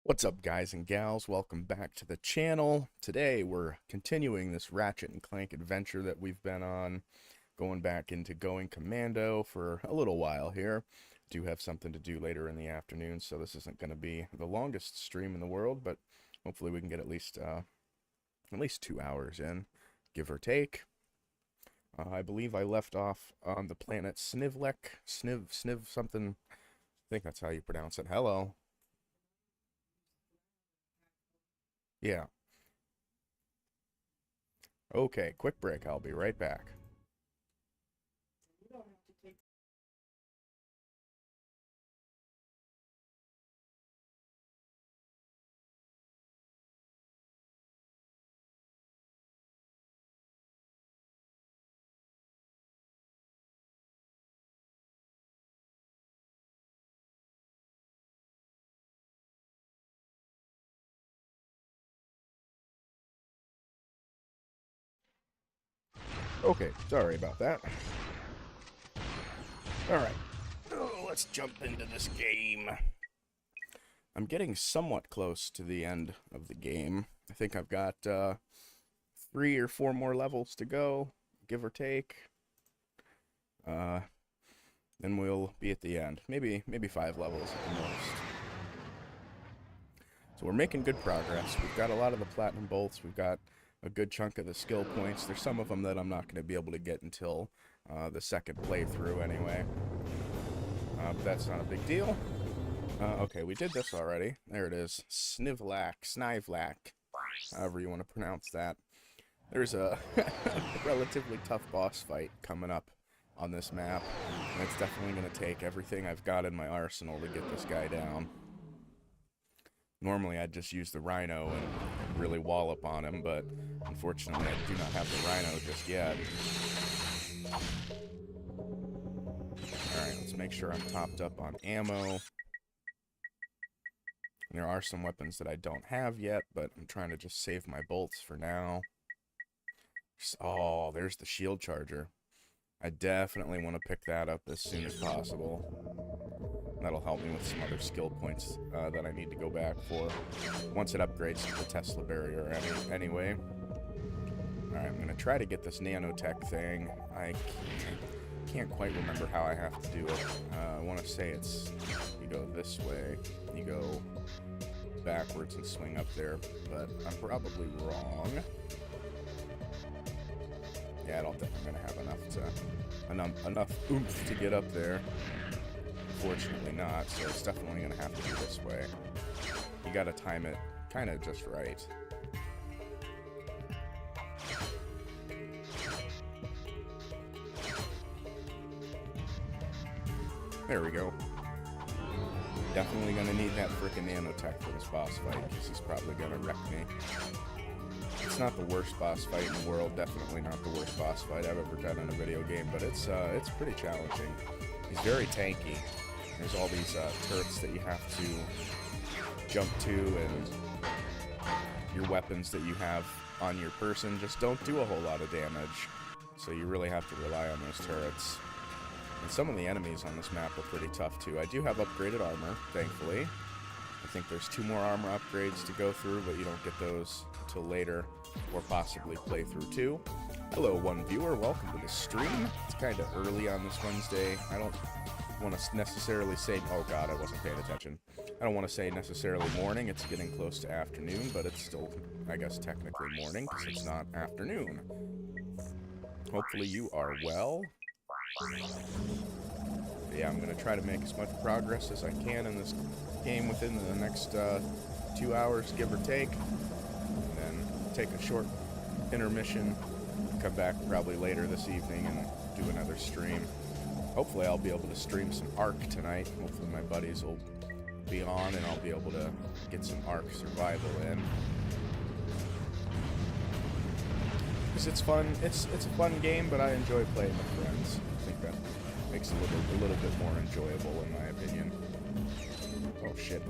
What's up, guys and gals? Welcome back to the channel. Today we're continuing this Ratchet and Clank adventure that we've been on, going back into going Commando for a little while here. Do have something to do later in the afternoon, so this isn't going to be the longest stream in the world, but hopefully we can get at least 2 hours in, give or take. I believe I left off on the planet Snivlek, Sniv something. I think that's how you pronounce it. Hello. Yeah. Okay, quick break. I'll be right back. Okay, sorry about that. Alright, let's jump into this game. I'm getting somewhat close to the end of the game. I think I've got 3 or 4 more levels to go, give or take. Then we'll be at the end. Maybe 5 levels at the most. So we're making good progress. We've got a lot of the platinum bolts. We've got a good chunk of the skill points. There's some of them that I'm not going to be able to get until the second playthrough anyway. But that's not a big deal. Okay, we did this already. There it is. Snivlak, however you want to pronounce that. There's a relatively tough boss fight coming up on this map. And it's definitely going to take everything I've got in my arsenal to get this guy down. Normally I'd just use the Rhino and really wallop on him, but unfortunately I do not have the Rhino just yet. Alright, let's make sure I'm topped up on ammo. There are some weapons that I don't have yet, but I'm trying to just save my bolts for now. Oh, there's the shield charger. I definitely want to pick that up as soon as possible. That'll help me with some other skill points that I need to go back for once it upgrades to the Tesla barrier anyway. Alright, I'm going to try to get this nanotech thing. I can't quite remember how I have to do it. I want to say it's, you go this way, you go backwards and swing up there, but I'm probably wrong. Yeah, I don't think I'm going to have enough oomph to get up there. Unfortunately not, so it's definitely going to have to be this way. You got to time it kind of just right. There we go. Definitely going to need that frickin' nanotech for this boss fight, because he's probably going to wreck me. It's not the worst boss fight in the world, definitely not the worst boss fight I've ever done in a video game, but it's pretty challenging. He's very tanky. There's all these turrets that you have to jump to, and your weapons that you have on your person just don't do a whole lot of damage. So you really have to rely on those turrets. And some of the enemies on this map are pretty tough too. I do have upgraded armor, thankfully. I think there's 2 more armor upgrades to go through, but you don't get those until later, or possibly playthrough 2. Hello, one viewer. Welcome to the stream. It's kind of early on this Wednesday. I don't want to necessarily say, oh god, I wasn't paying attention. I don't want to say necessarily morning. It's getting close to afternoon, but it's still, I guess, technically morning, because it's not afternoon. Hopefully you are well. Yeah, I'm going to try to make as much progress as I can in this game within the next 2 hours, give or take. And then take a short intermission, come back probably later this evening and do another stream. Hopefully I'll be able to stream some Ark tonight. Hopefully my buddies will be on and I'll be able to get some Ark survival in. Because it's fun. It's a fun game, but I enjoy playing with friends. I think that makes it a little bit more enjoyable in my opinion. Oh shit,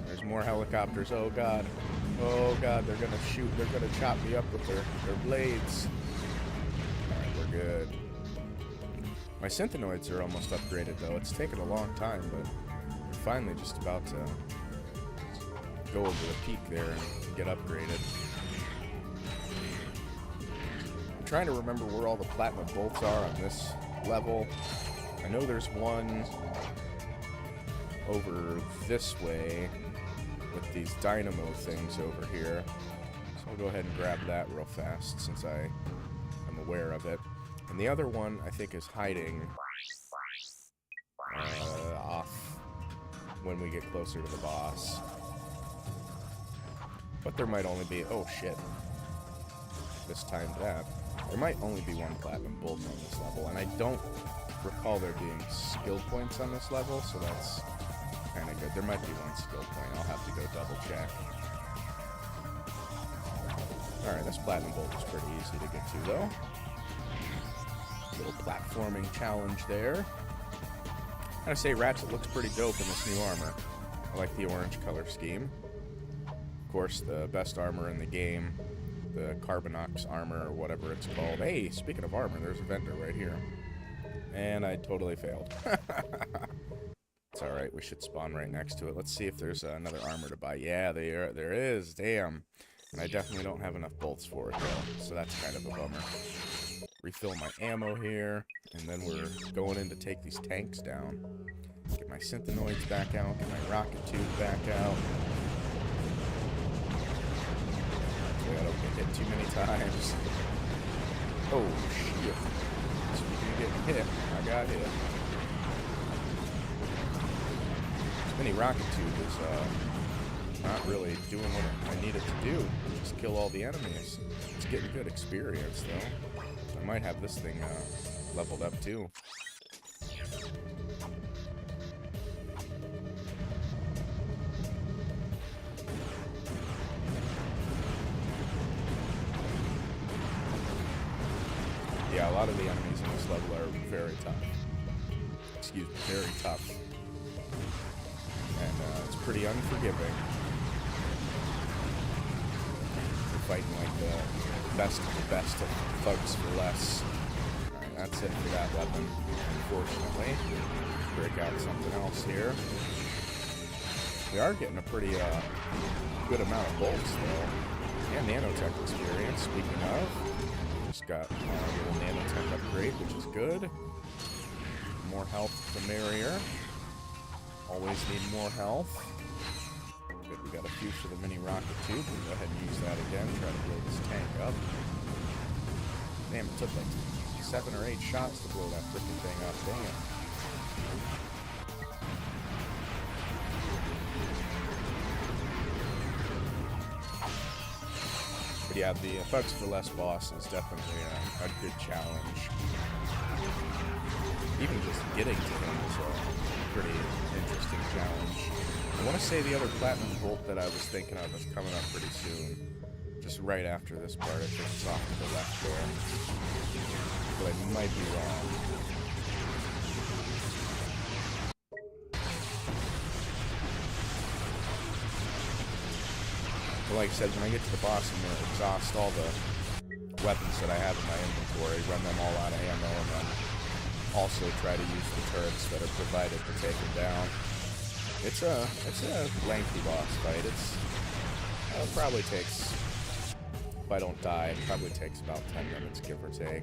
there's more helicopters. Oh god, they're gonna shoot, they're gonna chop me up with their blades. Alright, we're good. My synthenoids are almost upgraded though. It's taken a long time, but we're finally just about to go over the peak there and get upgraded. I'm trying to remember where all the platinum bolts are on this level. I know there's one over this way with these dynamo things over here. So I'll go ahead and grab that real fast since I am aware of it. And the other one, I think, is hiding off when we get closer to the boss. But there might only be... Oh, shit. This time that. There might only be one platinum bolt on this level, and I don't recall there being skill points on this level, so that's kind of good. There might be one skill point. I'll have to go double check. Alright, this platinum bolt is pretty easy to get to, though. Little platforming challenge there. I gotta say, Ratchet looks pretty dope in this new armor. I like the orange color scheme. Of course, the best armor in the game, the Carbonox armor, or whatever it's called. Hey, speaking of armor, there's a vendor right here. And I totally failed. It's alright, we should spawn right next to it. Let's see if there's another armor to buy. Yeah, there is. Damn. And I definitely don't have enough bolts for it, though. So that's kind of a bummer. Refill my ammo here. And then we're going in to take these tanks down. Get my synthenoids back out. Get my rocket tube back out. Hopefully I don't get hit too many times. Oh, shit. Speaking of getting hit, I got hit. This mini rocket tube is not really doing what I need it to do. Just kill all the enemies. It's getting good experience, though. I might have this thing leveled up, too. Yeah, a lot of the enemies in this level are very tough. Excuse me, very tough. And it's pretty unforgiving. We're fighting like the best of the best of thugs for less. Alright, that's it for that weapon, unfortunately. Break out something else here. We are getting a pretty good amount of bolts, though. And nanotech experience, speaking of. Just got a little nanotech upgrade, which is good. More health, the merrier. Always need more health. Good, we got a few for the mini rocket tube. We'll go ahead and use that again. Try to blow this tank up. Damn, it took like 7 or 8 shots to blow that freaking thing up. Damn. But yeah, the Thugs for Less boss is definitely a good challenge. Even just getting to him is a pretty interesting challenge. I want to say the other platinum bolt that I was thinking of is coming up pretty soon. Just right after this part, I think it's off to the left there. But I might be wrong. But like I said, when I get to the boss, I'm going to exhaust all the weapons that I have in my inventory, run them all out of ammo, and then also try to use the turrets that are provided to take them down. It's a lengthy boss fight. It probably takes, if I don't die, it probably takes about 10 minutes, give or take.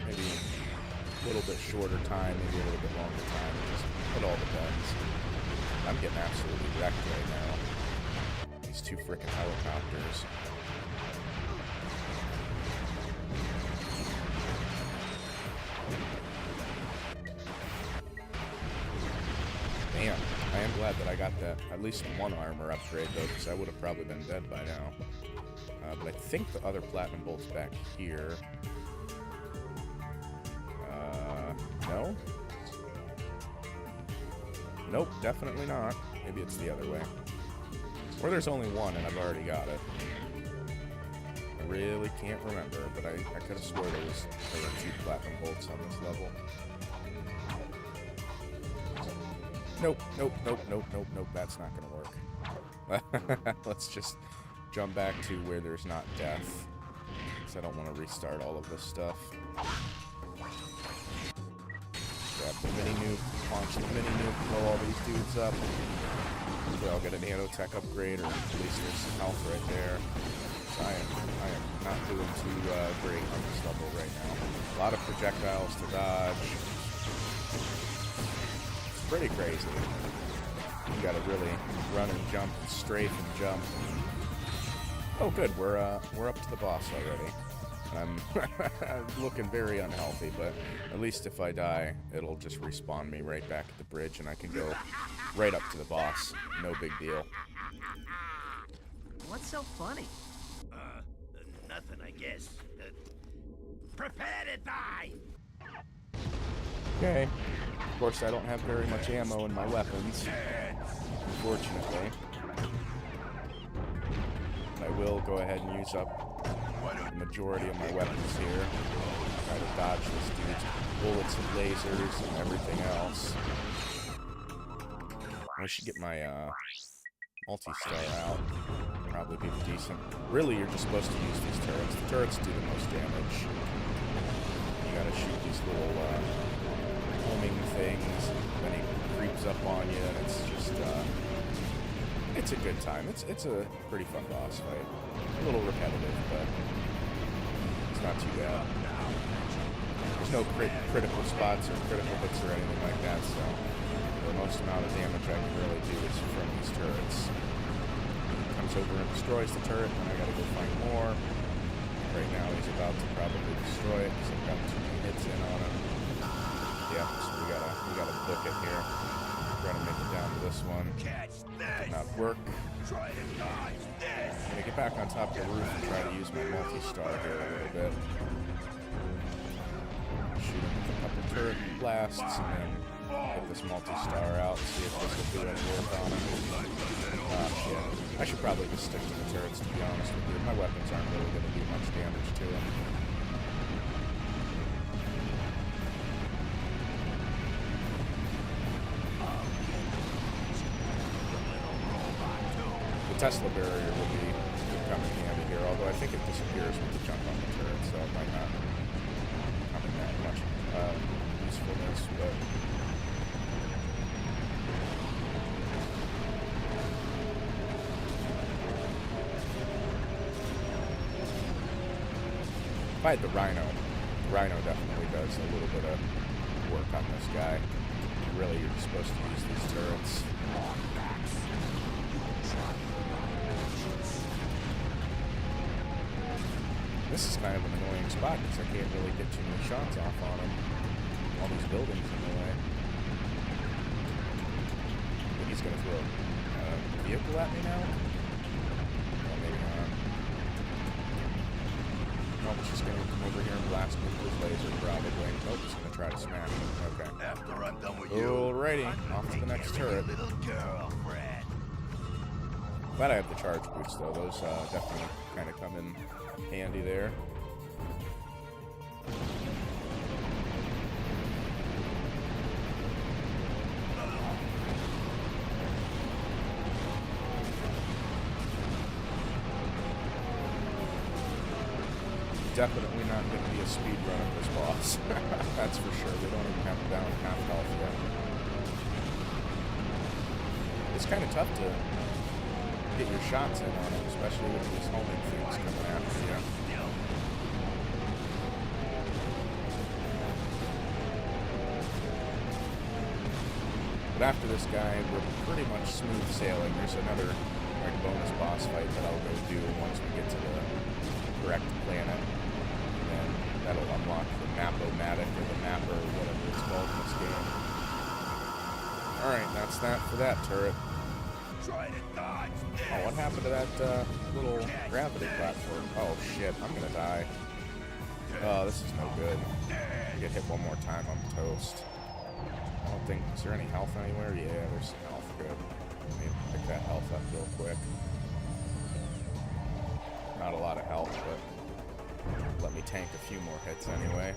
Maybe a little bit shorter time, maybe a little bit longer time. It all depends. I'm getting absolutely wrecked right now. These 2 frickin' helicopters. Damn, I am glad that I got that, at least one armor upgrade, though, because I would have probably been dead by now. But I think the other platinum bolt's back here. No? Nope, definitely not. Maybe it's the other way. Or there's only one, and I've already got it. I really can't remember, but I could have swore there were 2 platinum bolts on this level. Nope, nope, nope, nope, nope, nope, that's not gonna work. Let's just jump back to where there's not death, because I don't want to restart all of this stuff. Grab the mini nuke, launch the mini nuke, blow all these dudes up. Hopefully I'll get a nanotech upgrade, or at least there's some health right there. So I am not doing too great on this level right now. A lot of projectiles to dodge. It's pretty crazy. You gotta really run and jump and strafe and jump. Oh good, we're up to the boss already. I'm looking very unhealthy, but at least if I die, it'll just respawn me right back at the bridge, and I can go right up to the boss. No big deal. What's so funny? Nothing, I guess. Prepare to die! Okay. Of course, I don't have very much ammo in my weapons, unfortunately. I will go ahead and use up the majority of my weapons here. Try to dodge this dude's bullets and lasers and everything else. I should get my multi-star out. Probably be decent. Really, you're just supposed to use these turrets. The turrets do the most damage. You gotta shoot these little homing things, then he creeps up on you, and it's just it's a good time. It's a pretty fun boss fight. A little repetitive, but it's not too bad. There's no critical spots or critical hits or anything like that, so the most amount of damage I can really do is from these turrets. He comes over and destroys the turret, and I gotta go find more. Right now he's about to probably destroy it because I've got too many hits in on him. Yeah, so we gotta book it here. We're gonna make it down to this one. Did not work. I'm gonna get back on top of the roof and try to use my multi-star here a little bit. Shoot him with a couple turret blasts and then get this multi-star out, see if this will do any work on him. Ah, shit. I should probably just stick to the turrets, to be honest with you. My weapons aren't really gonna do much damage to him. Tesla barrier would come in handy here, although I think it disappears when you jump on the turret, so it might not come in that much usefulness, but if I had the Rhino definitely does a little bit of work on this guy. Really, you're just supposed to use these turrets. This is kind of an annoying spot because I can't really get too many shots off on him. All these buildings in the way. I think he's going to throw a vehicle at me now? Well, maybe not. No, he's just going to come over here and blast me with his laser, probably. Nope, he's going to try to smash me. Okay. After I'm done with you, alrighty, off to the next turret. little girlfriend. Glad I have the charge boots, though. Those definitely kind of come in handy there. Definitely not going to be a speed run of this boss. That's for sure. We don't even have him down half health yet. It's kind of tough to get your shots in on him, especially with these homing things coming after you. But after this guy, we're pretty much smooth sailing. There's another like bonus boss fight that I'll go do once we get to the correct planet. And then that'll unlock the Map-O-Matic or the Mapper or whatever it's called in this game. Alright, that's that for that turret. Oh, what happened to that little gravity platform? Oh shit, I'm gonna die. Oh, this is no good. If I get hit one more time, I'm toast. I don't think... Is there any health anywhere? Yeah, there's some health. Good. Let me pick that health up real quick. Not a lot of health, but let me tank a few more hits anyway.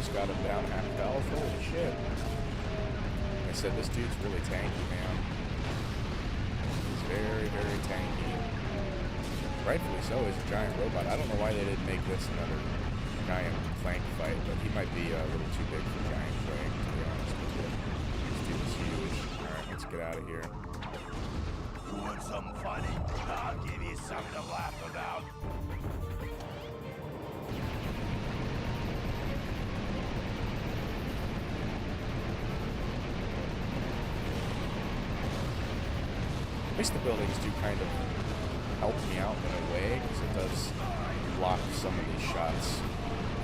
almost got him down half health. Holy shit. Like I said, this dude's really tanky, man. He's very, very tanky. Rightfully so, he's a giant robot. I don't know why they didn't make this another giant Clank fight, but he might be a little too big for giant Clank, to be honest with you. This dude is huge. Alright, let's get out of here. You want something funny? I'll give you something to laugh about. At least the buildings do kind of help me out in a way, because it does block some of these shots,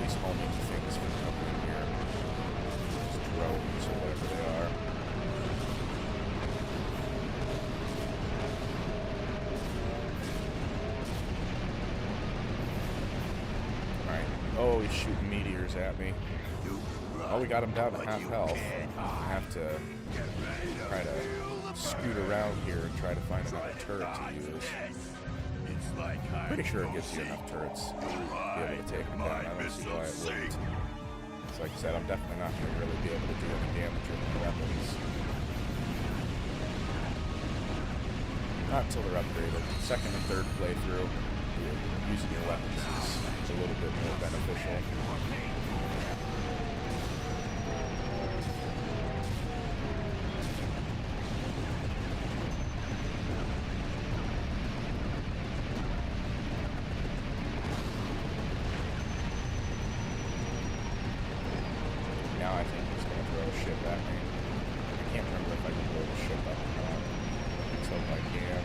these homing things from coming in here. These drones or whatever they are. Alright. Oh, he's shooting meteors at me. Oh, we got him down to half health. I have to try to scoot around here and try to find another turret to use. Pretty sure it gives you enough turrets to be able to take them down. I don't see why it wouldn't. So like I said, I'm definitely not going to really be able to do any damage with my weapons. Not until they're upgraded. Second and third playthrough, using your weapons is a little bit more beneficial. Now I think he's going to throw a ship at me. I can't remember if I can blow the ship up or not. Let's hope I can.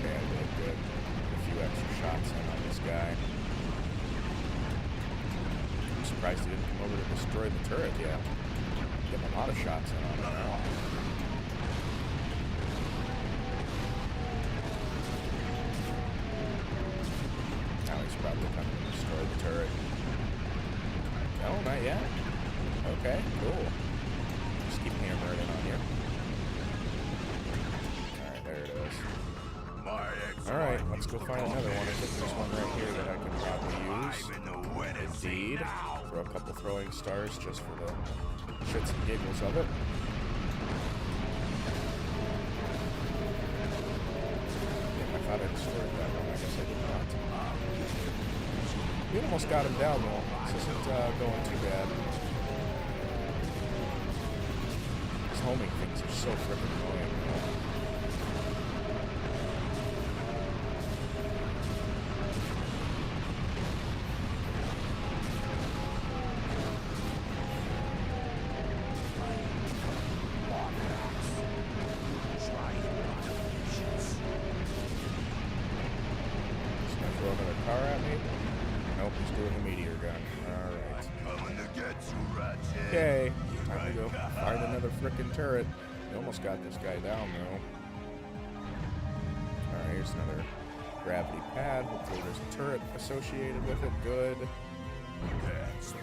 Okay, I did good. A few extra shots in on this guy. I'm surprised he didn't come over to destroy the turret yet. Getting a lot of shots in on him now. Now he's probably coming to destroy the turret. No, not yet. Okay, cool. Just keep hammering it on you. Alright, there it is. Alright, let's go find another one. I think there's one right here that I can probably use. Indeed. Throw a couple throwing stars just for the shits and giggles of it. I thought I destroyed that one. I guess I did not. We almost got him down though. This isn't going too bad. These homing things are so freaking annoying. Just gonna throw another car at me. Nope, he's doing the meteor gun. Alright. Coming to get you, Ratchet. Okay, time to go find another frickin' turret. We almost got this guy down though. Alright, here's another gravity pad. Hopefully there's a turret associated with it. Good. Dance.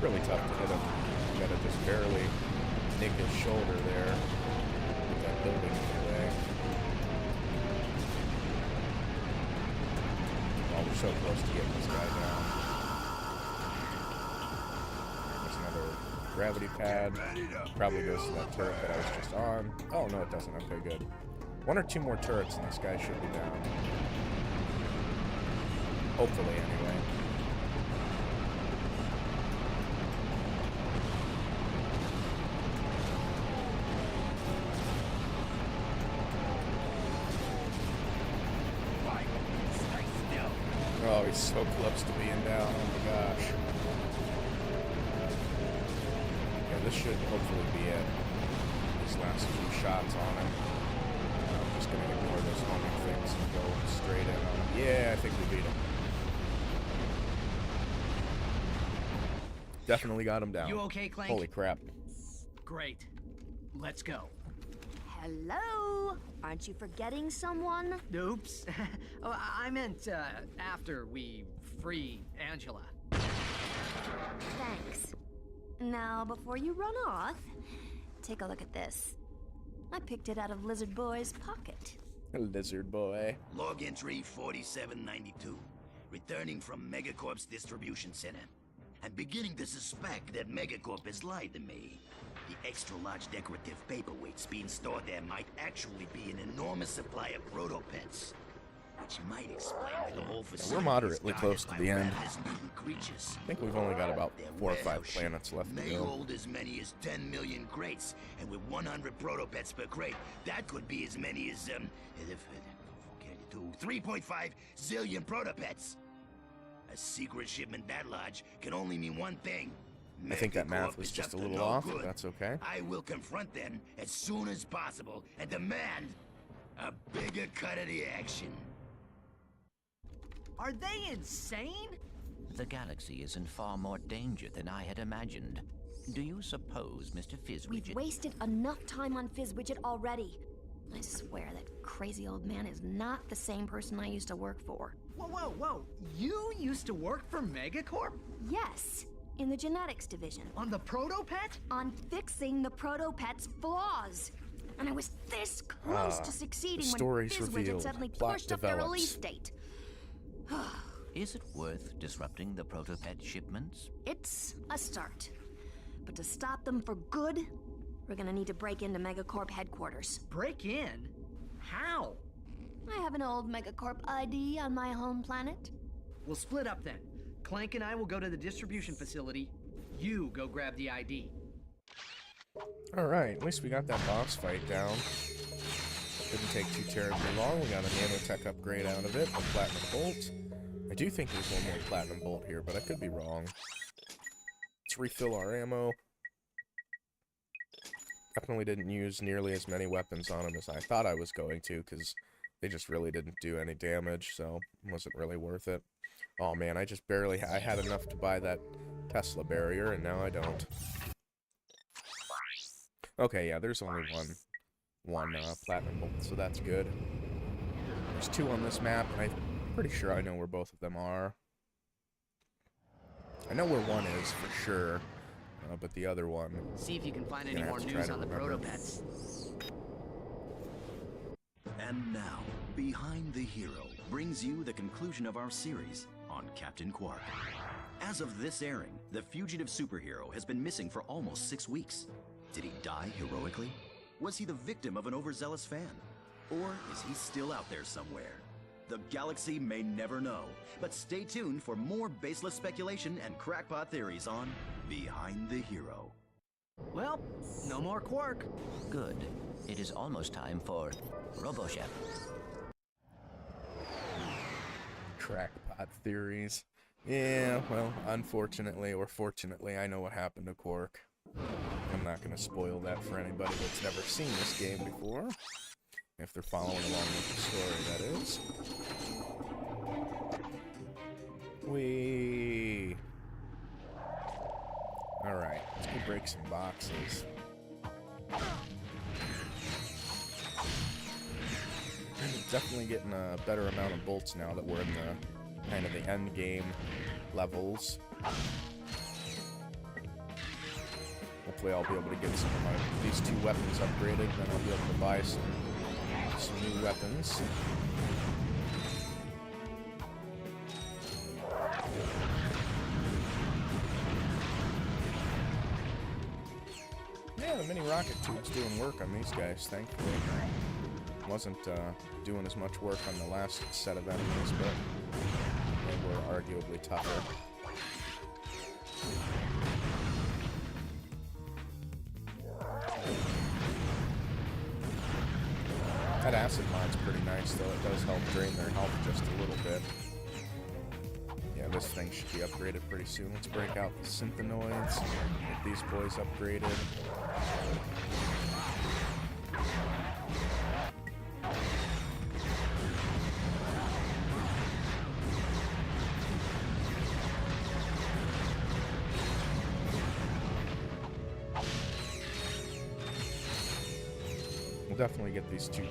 Really tough to hit him. You gotta just barely nick his shoulder there with that building in the way. Oh, we're so close to getting this guy down. There's another gravity pad. Probably goes to that turret that I was just on. Oh, no, it doesn't. Okay, good. One or two more turrets and this guy should be down. Hopefully, anyway. Oh, he's so close to being down. Oh my gosh. Yeah, this should hopefully be it. These last few shots on him. just gonna ignore those homing things and go straight in on him. Yeah, I think we beat him. Definitely got him down. You okay, Clank? Holy crap. Great. Let's go. Hello? Aren't you forgetting someone? Oops. Oh, I meant after we free Angela. Thanks. Now, before you run off, take a look at this. I picked it out of Lizard Boy's pocket. Lizard boy. Log entry 4792. Returning from Megacorp's distribution center. I'm beginning to suspect that Megacorp has lied to me. The extra-large decorative paperweights being stored there might actually be an enormous supply of Protopets. Which might explain why the whole facility We're moderately is close to guarded the by end. ravenous mutant creatures. I think we've only got about Their 4 or 5 warehouse planets left to may go. hold as many as 10 million crates, and with 100 Protopets per crate, that could be as many as 3.5 zillion Protopets. A secret shipment that large can only mean one thing. I think that math Megacorp was is just a up to little no off, good. but that's okay. I will confront them as soon as possible and demand a bigger cut of the action. Are they insane? The galaxy is in far more danger than I had imagined. Do you suppose, Mr. We've Fizzwidget? wasted enough time on Fizzwidget already. I swear that crazy old man is not the same person I used to work for. Whoa, whoa, whoa. You used to work for Megacorp? Yes, in the genetics division. On the Protopet? On fixing the Protopets' flaws. And I was this close to succeeding when story's Fizzwidget revealed. suddenly Plot pushed up their develops. release date. Is it worth disrupting the Protopet shipments? It's a start. But to stop them for good, we're gonna need to break into Megacorp headquarters. Break in? How? I have an old Megacorp ID on my home planet. We'll split up then. Clank and I will go to the distribution facility. You go grab the ID. Alright, at least we got that boss fight down. Didn't take too terribly long. We got a nanotech upgrade out of it, a platinum bolt. I do think there's one more platinum bolt here, but I could be wrong. Let's refill our ammo. Definitely didn't use nearly as many weapons on him as I thought I was going to, because they just really didn't do any damage, so it wasn't really worth it. Oh man, I just barely I had enough to buy that Tesla barrier, and now I don't. Okay, yeah, there's only one platinum bolt, so that's good. There's 2 on this map, and I'm pretty sure I know where both of them are. I know where one is for sure, but the other one... See if you can find any Gonna more have to try news to on the remember. Protopets. And now, Behind the Hero brings you the conclusion of our series on Captain Quark. As of this airing, the fugitive superhero has been missing for almost 6 weeks. Did he die heroically? Was he the victim of an overzealous fan? Or is he still out there somewhere? The galaxy may never know, but stay tuned for more baseless speculation and crackpot theories on Behind the Hero. Well, no more Quark. Good. It is almost time for RoboChef. Crackpot theories. Yeah, well, unfortunately or fortunately, I know what happened to Quark. I'm not going to spoil that for anybody that's never seen this game before. If they're following along with the story, that is. Whee! Alright, let's go break some boxes. Definitely getting a better amount of bolts now that we're in the kind of the end game levels. Hopefully I'll be able to get some of these 2 weapons upgraded, then I'll be able to buy some new weapons. Yeah, the mini rocket tube's doing work on these guys, thankfully. Wasn't doing as much work on the last set of enemies, but they were arguably tougher. That acid mod's pretty nice, though. It does help drain their health just a little bit. Yeah, this thing should be upgraded pretty soon. Let's break out the synthenoids, get these boys upgraded. definitely get these two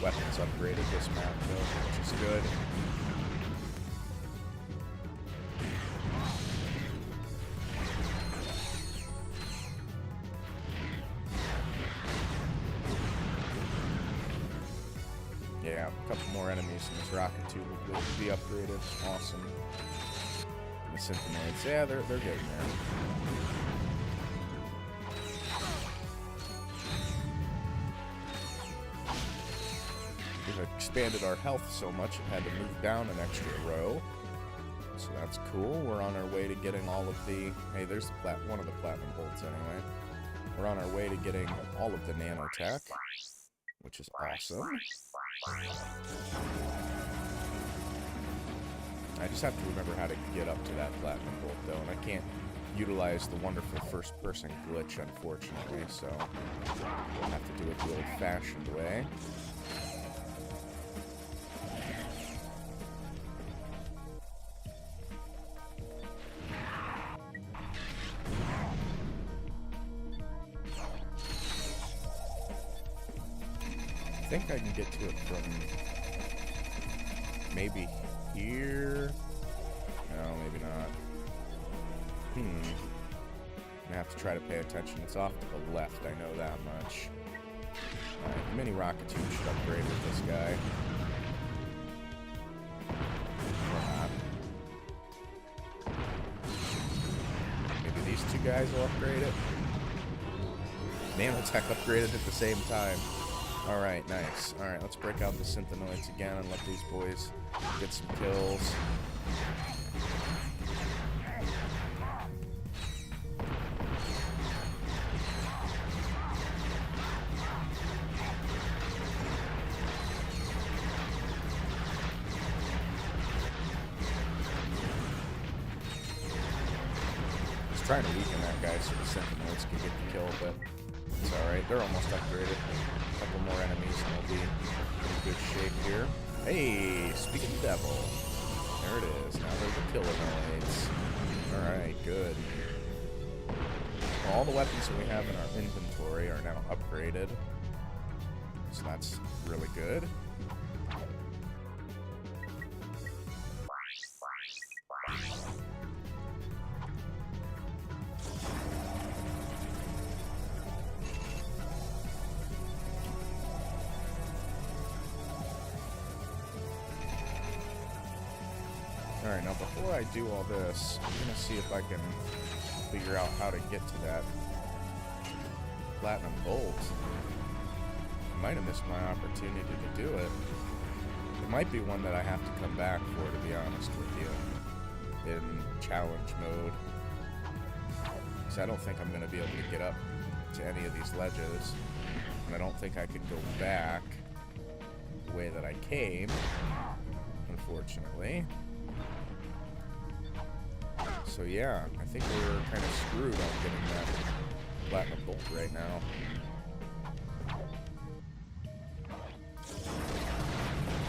weapons upgraded this map, though, which is good. Yeah, a couple more enemies in this rocket tube will be upgraded. Awesome. And the Synthenoids, yeah, they're getting there. We've expanded our health so much it had to move down an extra row. So that's cool. We're on our way to getting all of the... Hey, there's the one of the platinum bolts anyway. We're on our way to getting all of the nanotech, which is awesome. I just have to remember how to get up to that platinum bolt, though, and I can't utilize the wonderful first-person glitch, unfortunately, so I'll have to do it the old-fashioned way. I think I can get to it from maybe here. No, maybe not. I'm gonna have to try to pay attention. It's off to the left, I know that much. Alright, the mini rocket tube should upgrade with this guy. Maybe these two guys will upgrade it. Nanotech upgraded at the same time. Alright, nice. Alright, let's break out the Synthenoids again and let these boys get some kills. Just trying to weaken that guy so the Synthenoids can get the kill, but it's alright. They're almost upgraded. A couple more enemies and we'll be in good shape here. Hey, speaking of devil. There it is. Now there's the Killanoids. Alright, good. All the weapons that we have in our inventory are now upgraded. So that's really good. Alright, now before I do all this, I'm going to see if I can figure out how to get to that platinum bolt. I might have missed my opportunity to do it. It might be one that I have to come back for, to be honest with you, in challenge mode. Because I don't think I'm going to be able to get up to any of these ledges. And I don't think I could go back the way that I came, unfortunately. So yeah, I think we're kind of screwed on getting that platinum bolt right now.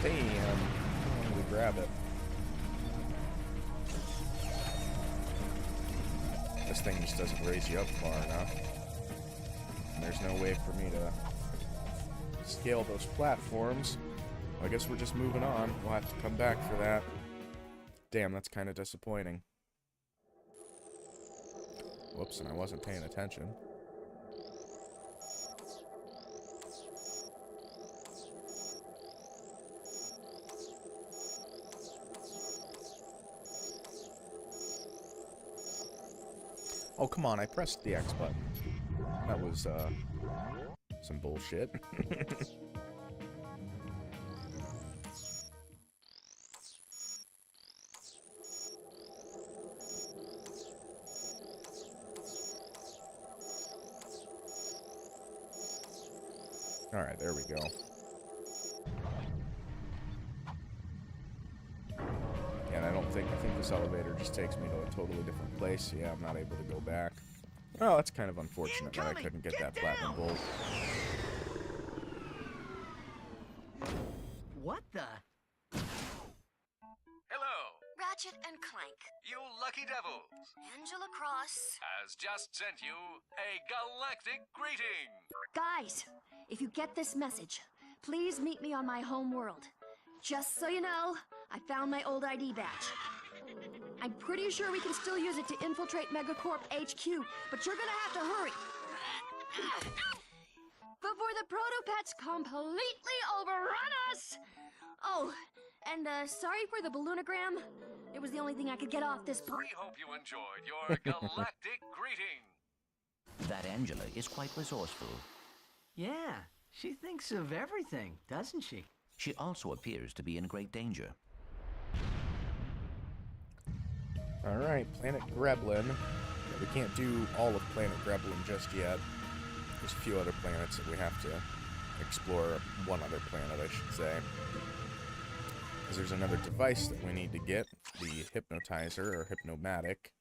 Damn, I'm gonna grab it. This thing just doesn't raise you up far enough. And there's no way for me to scale those platforms. Well, I guess we're just moving on. We'll have to come back for that. Damn, that's kind of disappointing. Whoops, and I wasn't paying attention. Oh, come on, I pressed the X button. That was, some bullshit. Alright, there we go. And I think this elevator just takes me to a totally different place. Yeah, I'm not able to go back. Oh, that's kind of unfortunate that I couldn't get that platinum bolt. What the? Hello. Ratchet and Clank. You lucky devils! Angela Cross. Has just sent you a galactic greeting! Guys, if you get this message, please meet me on my home world. Just so you know, I found my old ID badge. I'm pretty sure we can still use it to infiltrate Megacorp HQ, but you're gonna have to hurry. Before the Protopets completely overrun us! Oh, and sorry for the balloonogram. It was the only thing I could get off this point. We hope you enjoyed your galactic greeting! That Angela is quite resourceful. Yeah, she thinks of everything, doesn't she? She also appears to be in great danger. Alright, Planet Greblin. We can't do all of Planet Greblin just yet. There's a few other planets that we have to explore. One other planet, I should say. Because there's another device that we need to get. The Hypnotizer, or Hypnomatic.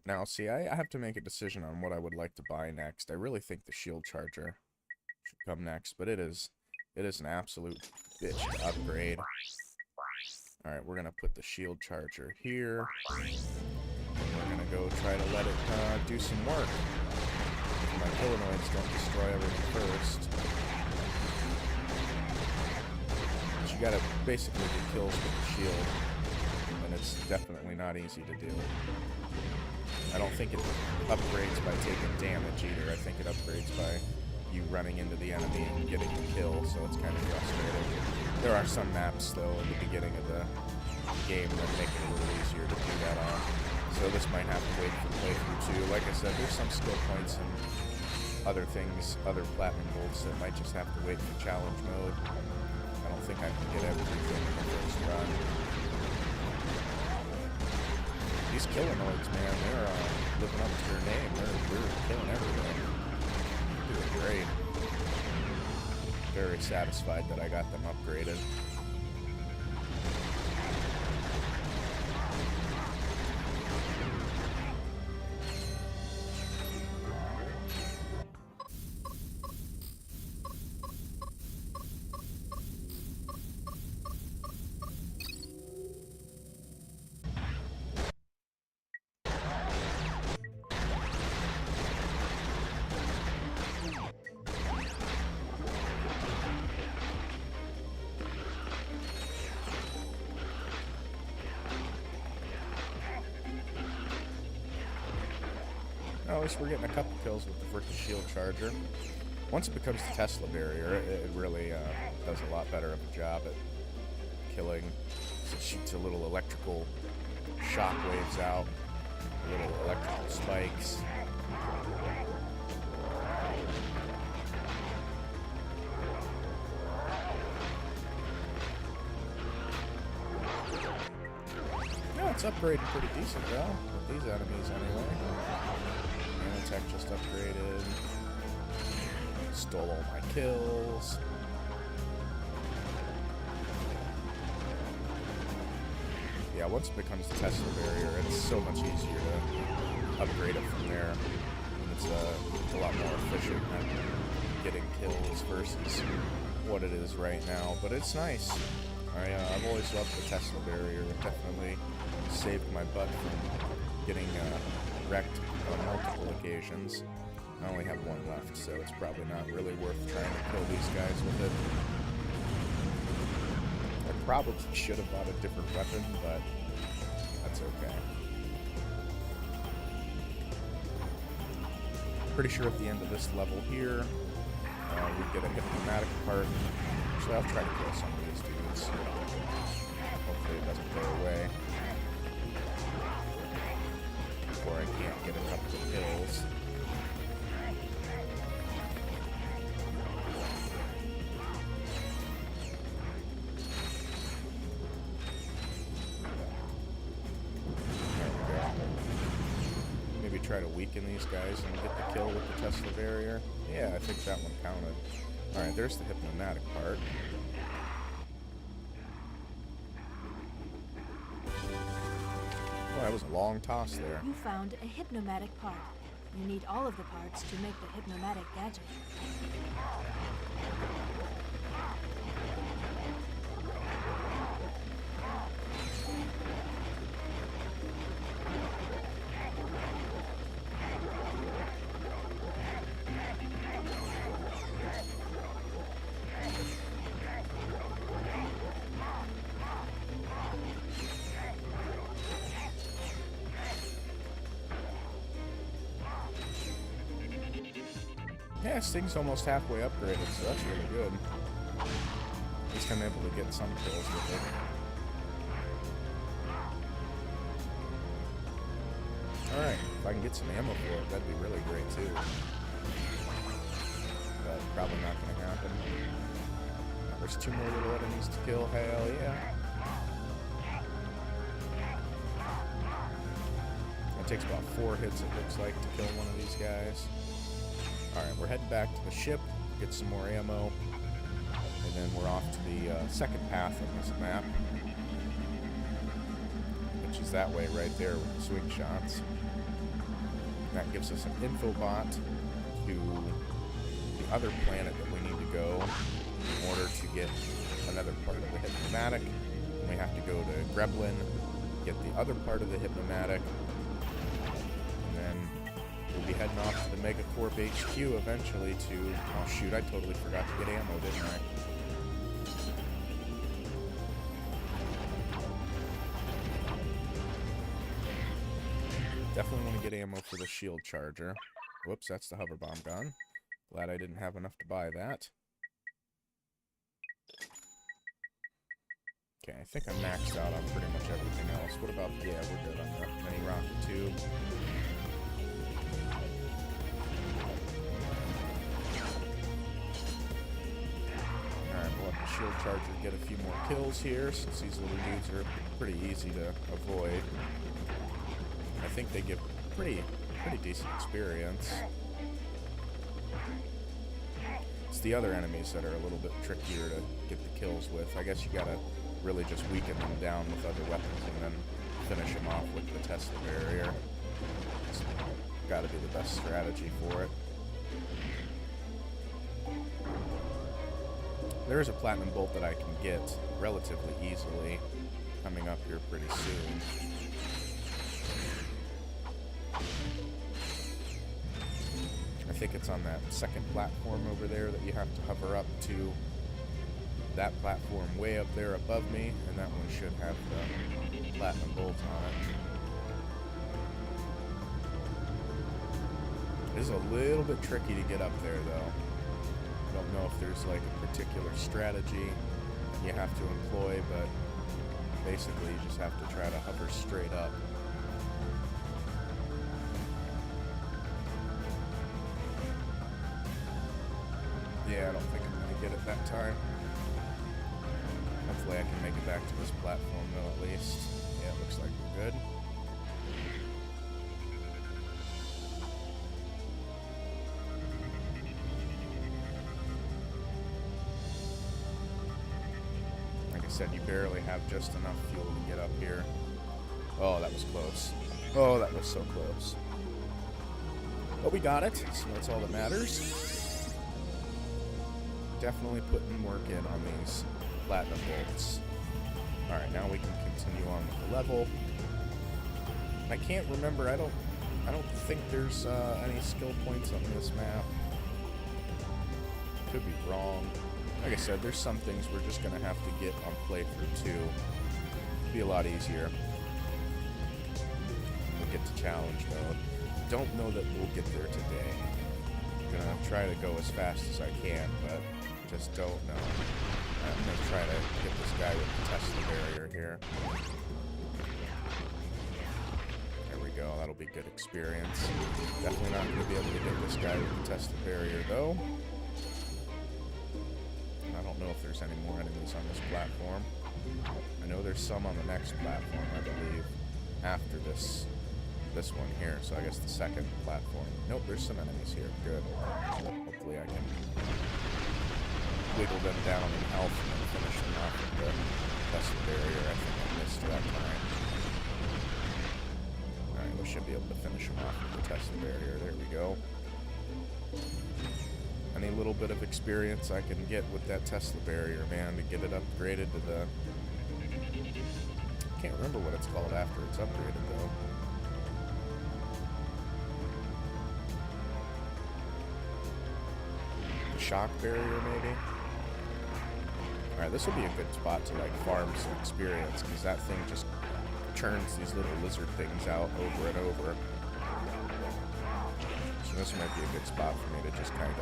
Now, see, I have to make a decision on what I would like to buy next. I really think the Shield Charger should come next, but it is an absolute bitch to upgrade. Alright, we're gonna put the Shield Charger here. We're gonna go try to let it do some work. My Pillanoids don't destroy everything first. But you gotta basically get kills with the shield, and it's definitely not easy to do. I don't think it upgrades by taking damage either. I think it upgrades by you running into the enemy and getting the kill, so it's kind of frustrating. There are some maps, though, in the beginning of the game that make it a little easier to do that on. So this might have to wait for playthrough too. Like I said, there's some skill points and other things, other platinum golds that might just have to wait for challenge mode. I don't think I can get everything in the first run. These Killanoids, man, they're living up to their name. They're killing everything. Doing great. Very satisfied that I got them upgraded. At least we're getting a couple kills with the freaking Shield Charger. Once it becomes the Tesla barrier, it really does a lot better of a job at killing. It shoots a little electrical shock waves out, little electrical spikes. No, it's upgraded pretty decent, though, with these enemies anyway. Tech just upgraded. Stole all my kills. Yeah, once it becomes the Tesla barrier, it's so much easier to upgrade it from there. And it's a lot more efficient at getting kills versus what it is right now. But it's nice. I've always loved the Tesla barrier. It definitely saved my butt from getting wrecked on multiple occasions. I only have one left, so it's probably not really worth trying to kill these guys with it. I probably should have bought a different weapon, but that's okay. Pretty sure at the end of this level here, we get a Hypnomatic part. So I'll try to kill some of these dudes. Hopefully it doesn't go away. Or I can't get a couple of kills. There we go. Maybe try to weaken these guys and get the kill with the Tesla barrier. Yeah, I think that one counted. Alright, there's the Hypnomatic part. That was a long toss there. You found a Hypnomatic part. You need all of the parts to make the Hypnomatic gadget. Yeah, this thing's almost halfway upgraded, so that's really good. At least I'm able to get some kills with it. Alright, if I can get some ammo for it, that'd be really great too. But probably not going to happen. There's 2 more little enemies to kill, hell yeah. It takes about 4 hits, it looks like, to kill one of these guys. Alright, we're heading back to the ship, get some more ammo, and then we're off to the second path of this map, which is that way right there with the swing shots. That gives us an info bot to the other planet that we need to go in order to get another part of the Hypnomatic. And we have to go to Gremlin, get the other part of the Hypnomatic, and then we'll be heading off to the Megacorp HQ eventually to... Oh shoot, I totally forgot to get ammo, didn't I? Definitely want to get ammo for the shield charger. Whoops, that's the hover bomb gun. Glad I didn't have enough to buy that. Okay, I think I'm maxed out on pretty much everything else. What about... Yeah, we're good on the mini rocket tube. Alright, we'll let the shield charger get a few more kills here, since these little dudes are pretty easy to avoid. I think they give pretty decent experience. It's the other enemies that are a little bit trickier to get the kills with. I guess you gotta really just weaken them down with other weapons and then finish them off with the Tesla barrier. It's gotta be the best strategy for it. There is a platinum bolt that I can get relatively easily coming up here pretty soon. I think it's on that second platform over there that you have to hover up to. That platform way up there above me, and that one should have the platinum bolt on it. It is a little bit tricky to get up there though. I don't know if there's like a particular strategy you have to employ, but basically you just have to try to hover straight up. Yeah, I don't think I'm going to get it that time. Hopefully I can make it back to this platform though, at least. Yeah, it looks like we're good. Like I said, you barely have just enough fuel to get up here. Oh, that was close. Oh, that was so close. But we got it, so that's all that matters. Definitely putting work in on these platinum bolts. Alright, now we can continue on with the level. I can't remember, I don't think there's any skill points on this map. Could be wrong. Like I said, there's some things we're just gonna have to get on playthrough 2. It'll be a lot easier. We'll get to challenge mode. Don't know that we'll get there today. I'm gonna try to go as fast as I can, but just don't know. I'm gonna try to get this guy with the Tesla barrier here. There we go, that'll be good experience. Definitely not gonna be able to get this guy with the Tesla barrier though. I don't know if there's any more enemies on this platform. I know there's some on the next platform, I believe, after this one here, so I guess the second platform. Nope, there's some enemies here. Good. Hopefully I can wiggle them down in health and then finish them off with the Tesla barrier. I think I missed that time. Alright, we should be able to finish them off with the Tesla barrier. There we go. Any little bit of experience I can get with that Tesla barrier, man, to get it upgraded to the... I can't remember what it's called after it's upgraded, though. Shock barrier, maybe? Alright, this will be a good spot to, like, farm some experience, because that thing just churns these little lizard things out over and over. And this might be a good spot for me to just kind of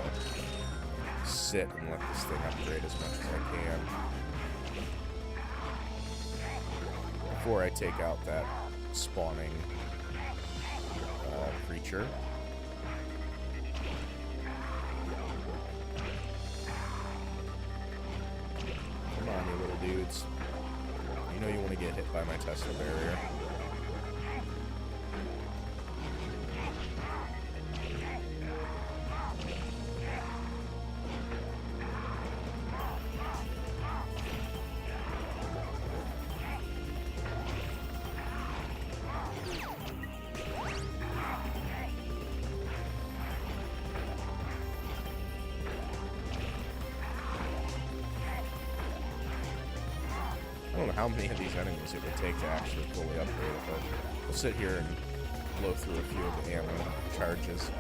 sit and let this thing upgrade as much as I can before I take out that spawning creature. Come on, you little dudes. You know you want to get hit by my Tesla barrier. I don't know how many of these enemies it would take to actually fully upgrade it, but we'll sit here and blow through a few of the ammo charges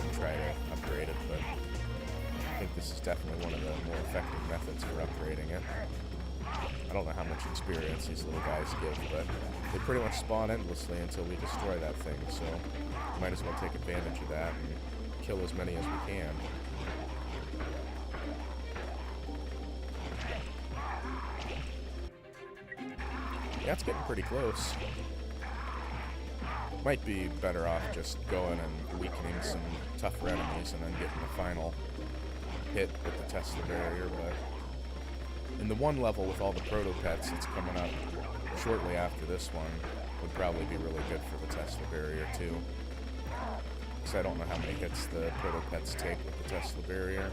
and try to upgrade it, but I think this is definitely one of the more effective methods for upgrading it. I don't know how much experience these little guys give, but they pretty much spawn endlessly until we destroy that thing, so might as well take advantage of that and kill as many as we can. Yeah, it's getting pretty close. Might be better off just going and weakening some tougher enemies and then getting the final hit with the Tesla barrier, but in the one level with all the Protopets that's coming up shortly after this one would probably be really good for the Tesla barrier too. Because I don't know how many hits the Protopets take with the Tesla barrier.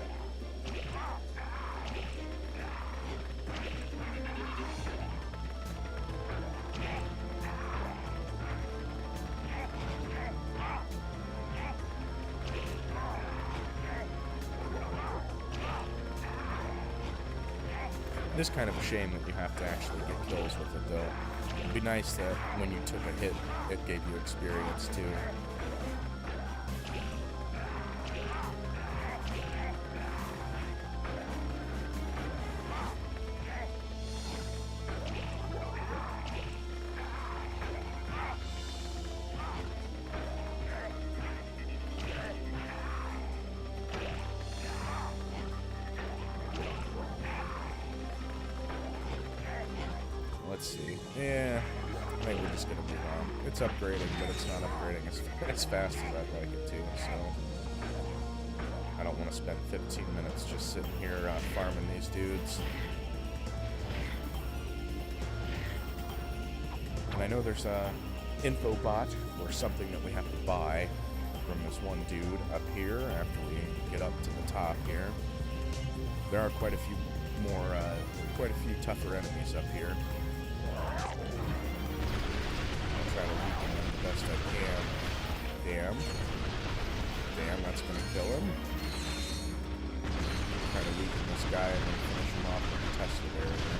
It is kind of a shame that you have to actually get kills with it, though. It'd be nice that when you took a hit, it gave you experience, too. Let's see. Yeah, I think we're just gonna move on. It's upgrading, but it's not upgrading as fast as I'd like it to, so I don't want to spend 15 minutes just sitting here farming these dudes. And I know there's a info bot or something that we have to buy from this one dude up here after we get up to the top here. There are quite a few tougher enemies up here. I'll try to weaken them the best I can. Damn, that's gonna kill him. Try to weaken this guy and then finish him off with the Tesla barrier.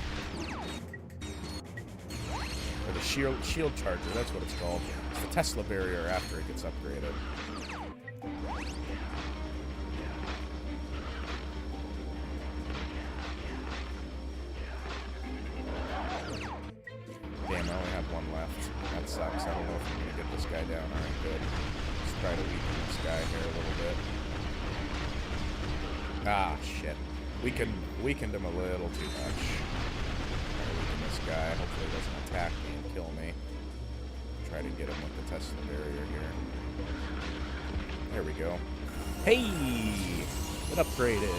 Or the shield charger, that's what it's called. It's the Tesla barrier after it gets upgraded. Damn, I only have one left. That sucks. I don't know if I'm gonna get this guy down. Alright, good. Let's try to weaken this guy here a little bit. Ah, shit. Weakened him a little too much. Try to weaken this guy. Hopefully he doesn't attack me and kill me. Try to get him with the Tesla barrier here. There we go. Hey! It upgraded.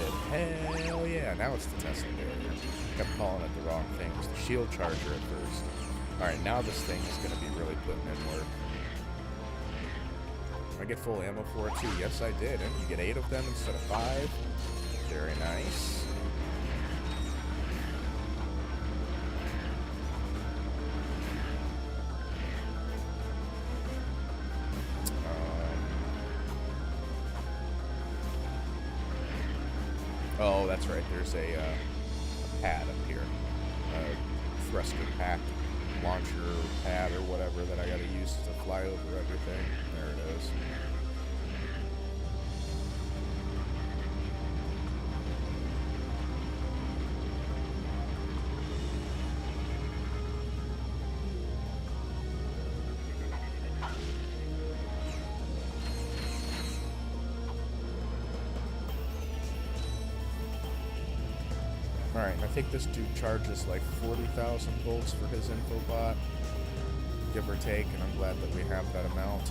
Hell yeah. Now it's the Tesla barrier. Kept calling it the wrong thing. It was the shield charger at first. Alright, now this thing is going to be really putting in work. I get full ammo for it too. Yes, I did. And you get 8 of them instead of 5. Very nice. Oh, that's right. There's a pad up here. A thruster pack, launcher pad or whatever that I gotta use to fly over everything. There it is. Alright, I think this dude charges like 40,000 volts for his infobot, give or take, and I'm glad that we have that amount.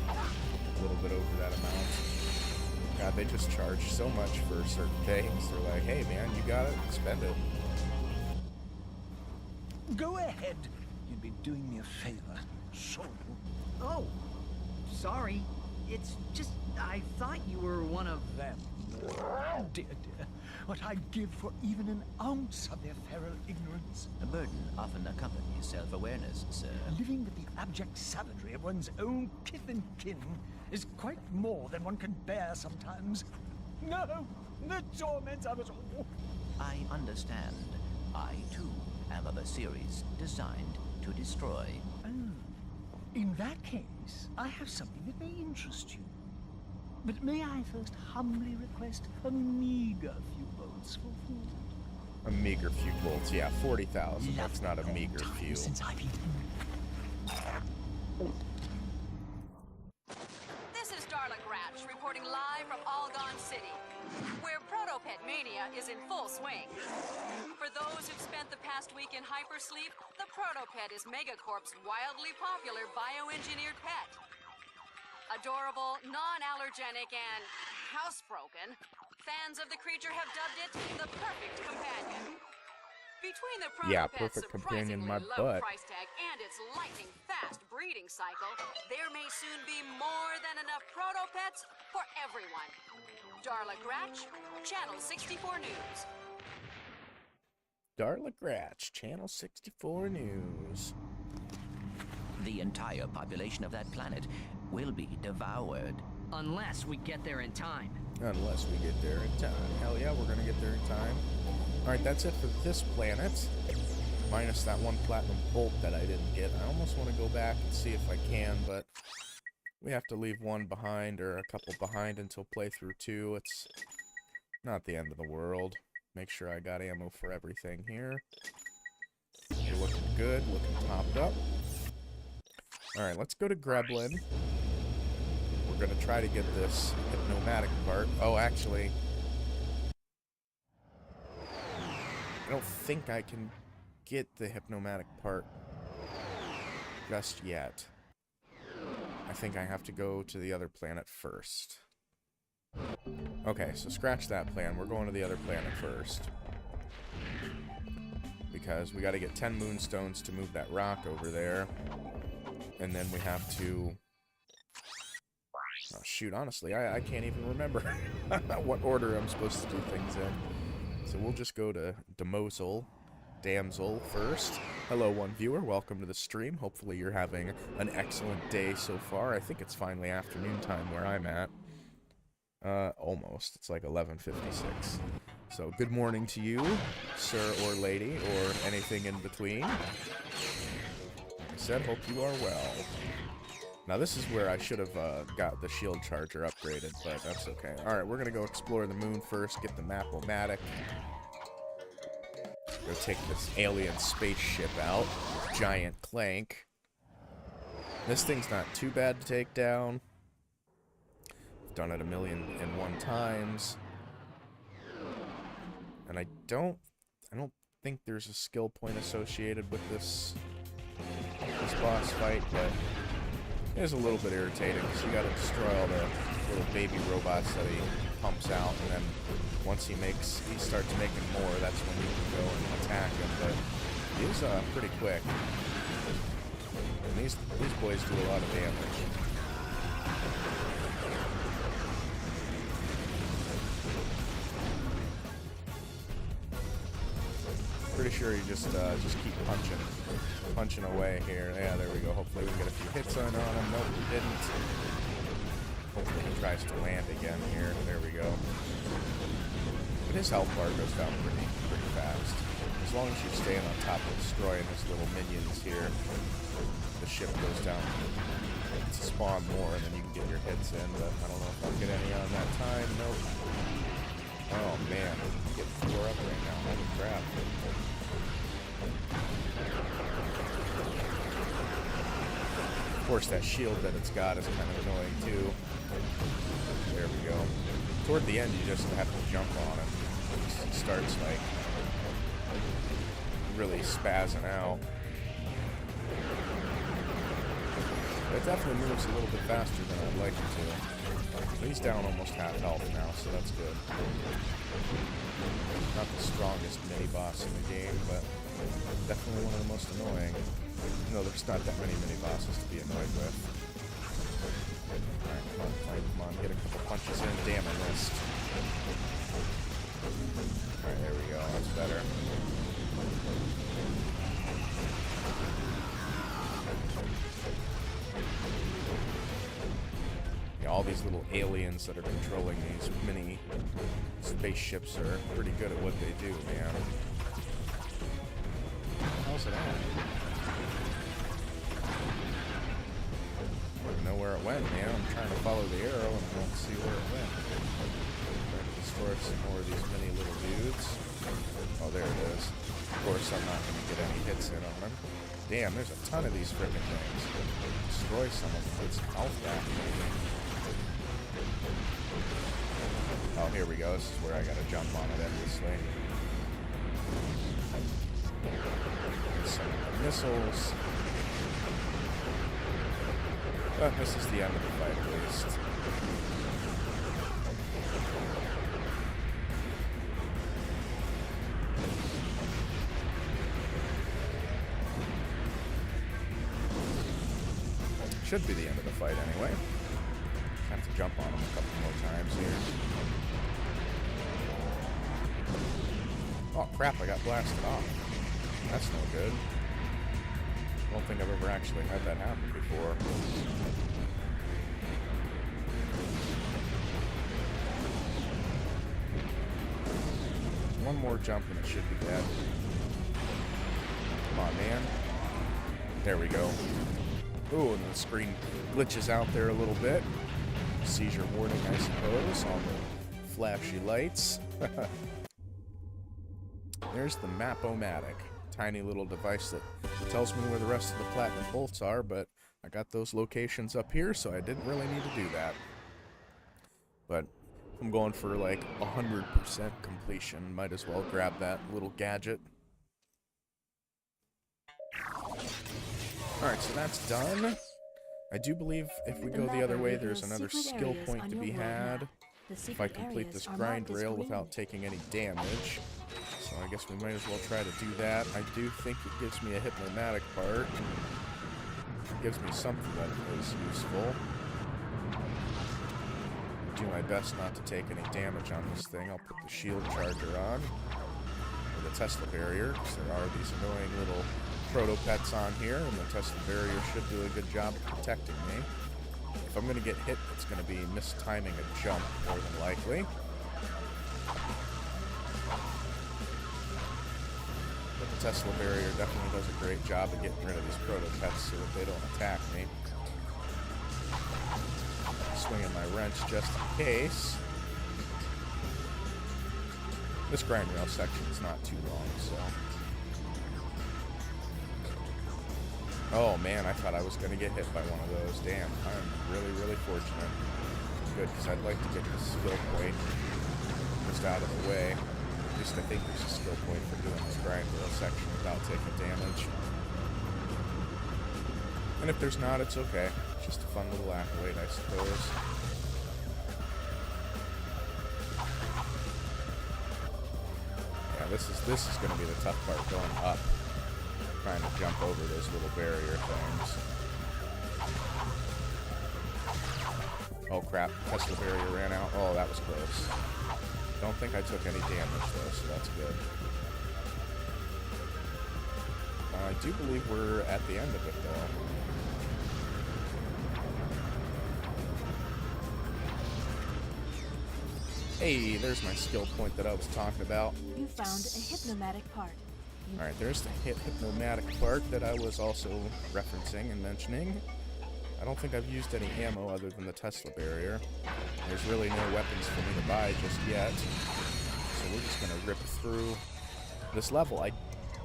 A little bit over that amount. God, they just charge so much for certain things. They're like, hey man, you got it, spend it. Go ahead. You'd be doing me a favor. So. Oh, sorry. It's just, I thought you were one of... Them. Dear, dear. What I'd give for even an ounce of their feral ignorance. A burden often accompanies self-awareness, sir. Living with the abject savagery of one's own kith and kin is quite more than one can bear sometimes. No! The torment of it all! I understand. I, too, am of a series designed to destroy. Oh. In that case, I have something that may interest you. But may I first humbly request a meager few votes for food? A meager few volts, yeah, 40,000. That's not a meager few. Since I've eaten. This is Darla Gratch reporting live from Algon City, where Protopet mania is in full swing. For those who've spent the past week in hypersleep, the Protopet is Megacorp's wildly popular bioengineered pet. Adorable, non-allergenic, and housebroken, fans of the creature have dubbed it the perfect companion. Between the Protopet's companion, my surprisingly low butt. price tag and its lightning-fast breeding cycle, there may soon be more than enough Protopets for everyone. Darla Gratch, Channel 64 News. Darla Gratch, Channel 64 News. The entire population of that planet will be devoured. Unless we get there in time. Unless we get there in time. Hell yeah, we're gonna get there in time. Alright, that's it for this planet. Minus that one platinum bolt that I didn't get. I almost want to go back and see if I can, but we have to leave one behind, or a couple behind until playthrough 2. It's not the end of the world. Make sure I got ammo for everything here. You're looking good, looking topped up. Alright, let's go to Greblin. We're gonna try to get this hypnomatic part. Oh, actually, I don't think I can get the hypnomatic part just yet. I think I have to go to the other planet first. Okay, so scratch that plan. We're going to the other planet first. Because we gotta get 10 moonstones to move that rock over there. And then we have to... Oh, shoot, honestly, I can't even remember what order I'm supposed to do things in. So we'll just go to Damsel first. Hello, one viewer. Welcome to the stream. Hopefully you're having an excellent day so far. I think it's finally afternoon time where I'm at. Almost. It's like 11:56. So good morning to you, sir or lady, or anything in between. Like I said, hope you are well. Now this is where I should have got the shield charger upgraded, but that's okay. Alright, we're gonna go explore the moon first, get the map-o-matic. Go take this alien spaceship out. Giant Clank. This thing's not too bad to take down. I've done it 1,000,001 times. And I don't think there's a skill point associated with this boss fight, but it is a little bit irritating because you gotta destroy all the little baby robots that he pumps out, and then once he starts making more, that's when you can go and attack him. But he's pretty quick, and these boys do a lot of damage. Pretty sure you just keep punching away here. Yeah, there we go. Hopefully we get a few hits on him. Nope, we didn't. Hopefully he tries to land again here. There we go. But his health bar goes down pretty fast. As long as you're staying on top of destroying his little minions here, the ship goes down to spawn more, and then you can get your hits in. But I don't know if I'll get any on that time. Nope. Oh man, I'm getting 4 up right now. Holy crap. Of course, that shield that it's got is kind of annoying too. There we go. Toward the end, you just have to jump on him. He starts like really spazzing out. It definitely moves a little bit faster than I'd like it to. He's down almost half health now, so that's good. Not the strongest mini-boss in the game, but definitely one of the most annoying. No, there's not that many mini-bosses to be annoyed with. Alright, come on, come on, get a couple punches in. Damn, I missed. Alright, there we go, that's better. Yeah, all these little aliens that are controlling these mini spaceships are pretty good at what they do, man. How's it at? I don't know where it went, man. I'm trying to follow the arrow and I don't see where it went. Trying to destroy some more of these mini little dudes. Oh, there it is. Of course, I'm not going to get any hits in on them. Damn, there's a ton of these frickin' things. Destroy some of them. Get some health back, maybe. Oh, here we go. This is where I gotta jump on it, obviously. Some of the missiles. But this is the end of the fight, at least. Should be the end of the fight, anyway. Have to jump on him a couple more times here. Oh crap, I got blasted off. That's no good. I don't think I've ever actually had that happen before. One more jump and it should be dead. Come on, man. There we go. Ooh, and the screen glitches out there a little bit. Seizure warning, I suppose, on the flashy lights. There's the Map-O-Matic. Tiny little device that tells me where the rest of the platinum bolts are, but I got those locations up here, so I didn't really need to do that. But if I'm going for like 100% completion, might as well grab that little gadget. Alright, so that's done. I do believe if we go the other way, there's another skill point to be had. If I complete this grind rail without taking any damage. So I guess we might as well try to do that. I do think it gives me a Hypnomatic part. It gives me something that is useful. Do my best not to take any damage on this thing. I'll put the shield charger on. Or the Tesla barrier, because there are these annoying little Protopets on here, and the Tesla barrier should do a good job of protecting me. If I'm going to get hit, it's going to be mistiming a jump, more than likely. But the Tesla barrier definitely does a great job of getting rid of these Protopets so that they don't attack me. Swinging my wrench just in case. This grind rail section is not too long, so... Oh man, I thought I was going to get hit by one of those. Damn, I'm really, really fortunate. Good, because I'd like to get this skill point just out of the way. At least I think there's a skill point for doing this grind rail section without taking damage. And if there's not, it's okay. It's just a fun little accolade, I suppose. Yeah, this is going to be the tough part, going up. Trying to jump over those little barrier things. Oh crap, Tesla barrier ran out. Oh, that was close. Don't think I took any damage though, so that's good. I do believe we're at the end of it though. Hey, there's my skill point that I was talking about. You found a Hypnomatic part. Alright, there's the Hypnomatic part that I was also referencing and mentioning. I don't think I've used any ammo other than the Tesla barrier. There's really no weapons for me to buy just yet. So we're just going to rip through this level. I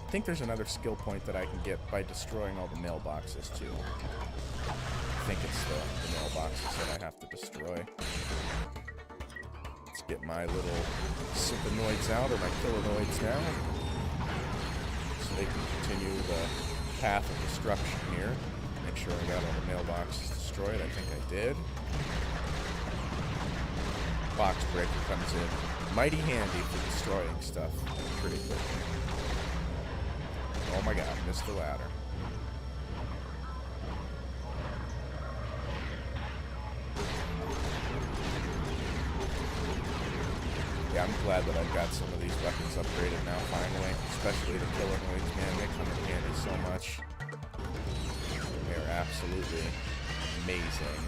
think there's another skill point that I can get by destroying all the mailboxes too. I think it's the mailboxes that I have to destroy. Let's get my little synthenoids out, or my kilonoids now. So so they can continue the path of destruction here. Make sure I got all the mailboxes destroyed. I think I did. Box breaker comes in. Mighty handy for destroying stuff pretty quickly. Oh my god, missed the ladder. Yeah, I'm glad that I've got some of these weapons upgraded now, finally. Especially the Killanoids, man. They come in handy so much. They're absolutely amazing.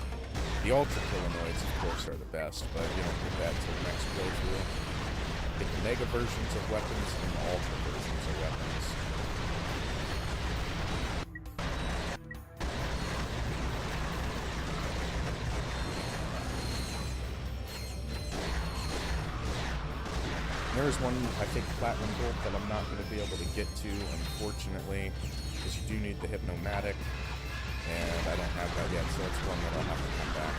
The Ultra Killanoids, of course, are the best, but you don't get that till the next playthrough. Get the Mega versions of weapons and the Ultra versions of weapons. There's one, I think, Platinum Bolt that I'm not going to be able to get to, unfortunately, because you do need the Hypnomatic, and I don't have that yet, so it's one that I'll have to come back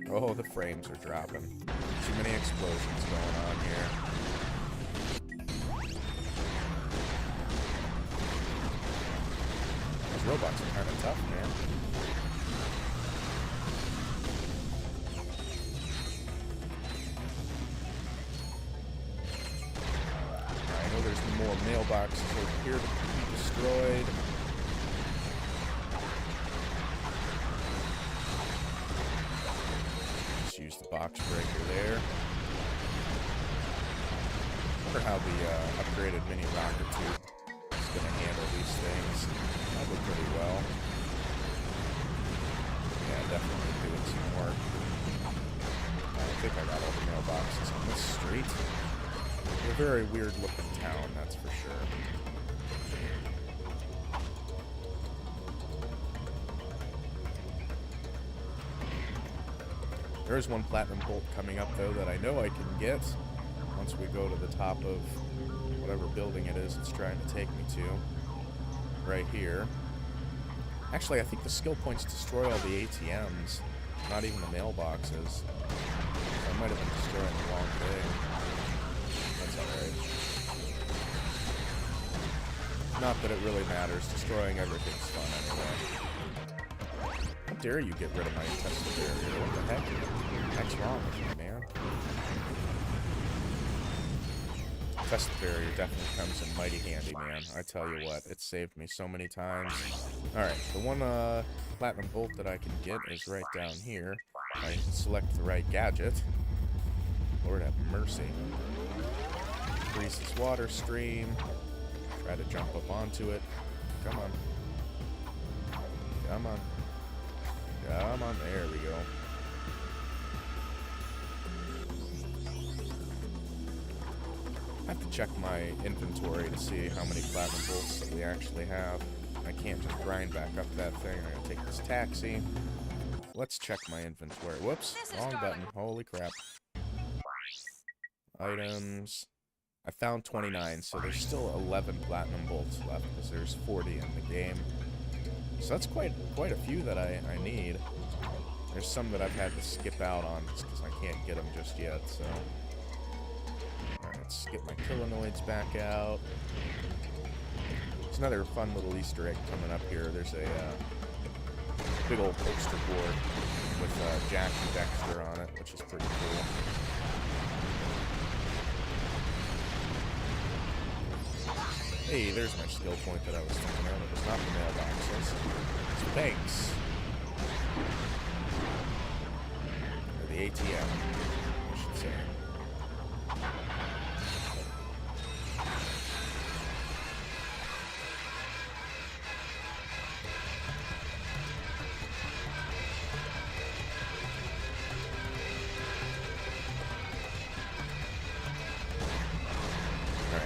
for. Oh, the frames are dropping. Too many explosions going on here. Robots are kind of tough, man. I know there's more mailboxes over here to be destroyed. Just use the box breaker there. Wonder how the upgraded mini rocket tube is going to handle these things. Probably pretty well. Yeah, definitely doing some work. I think I got all the mailboxes on this street. It's a very weird looking town, that's for sure. There's one Platinum Bolt coming up, though, that I know I can get once we go to the top of whatever building it is it's trying to take me to. Right here. Actually, I think the skill points destroy all the ATMs, not even the mailboxes. I might have been destroying the wrong thing. That's alright. Not that it really matters. Destroying everything's fun anyway. How dare you get rid of my intestinal barrier? What the heck? What's wrong with you, man? Test barrier definitely comes in mighty handy, man. I tell you what, it saved me so many times. Alright, the one Platinum Bolt that I can get is right down here. I select the right gadget. Lord have mercy. Freeze this water stream. Try to jump up onto it. Come on. Come on. Come on, there we go. I have to check my inventory to see how many Platinum Bolts that we actually have. I can't just grind back up that thing. I gotta take this taxi. Let's check my inventory. Whoops, wrong button. Holy crap. Items. I found 29, so there's still 11 Platinum Bolts left, because there's 40 in the game. So that's quite a few that I need. There's some that I've had to skip out on just because I can't get them just yet, so... Alright, let's get my Killanoids back out. There's another fun little Easter egg coming up here. There's a big old poster board with Jack and Dexter on it, which is pretty cool. Hey, there's my skill point that I was thinking of. It was not the mailboxes. It's the banks. Or the ATM, I should say.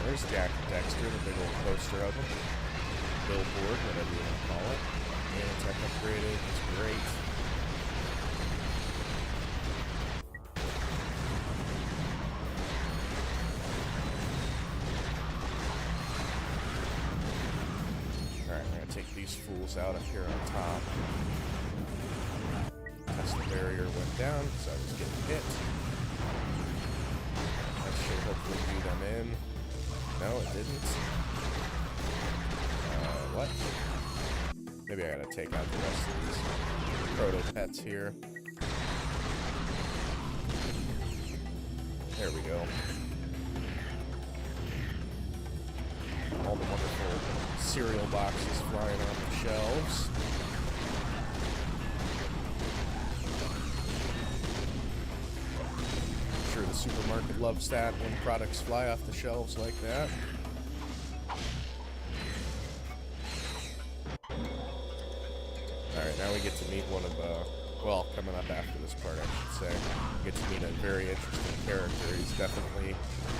There's Jack and Dexter, the big old poster of them. Billboard, whatever you want to call it. Nanotech upgraded, it's great. Alright, I'm going to take these fools out up here on top. Test the barrier went down because I was getting hit. That should hopefully do them in. No, it didn't. What? Maybe I gotta take out the rest of these Protopets here. There we go. All the wonderful cereal boxes flying off the shelves. I'm sure the supermarket loves that when products fly off the shelves like that. Alright, now we get to meet one of, well, coming up after this part, I should say. We get to meet a very interesting character. He's definitely,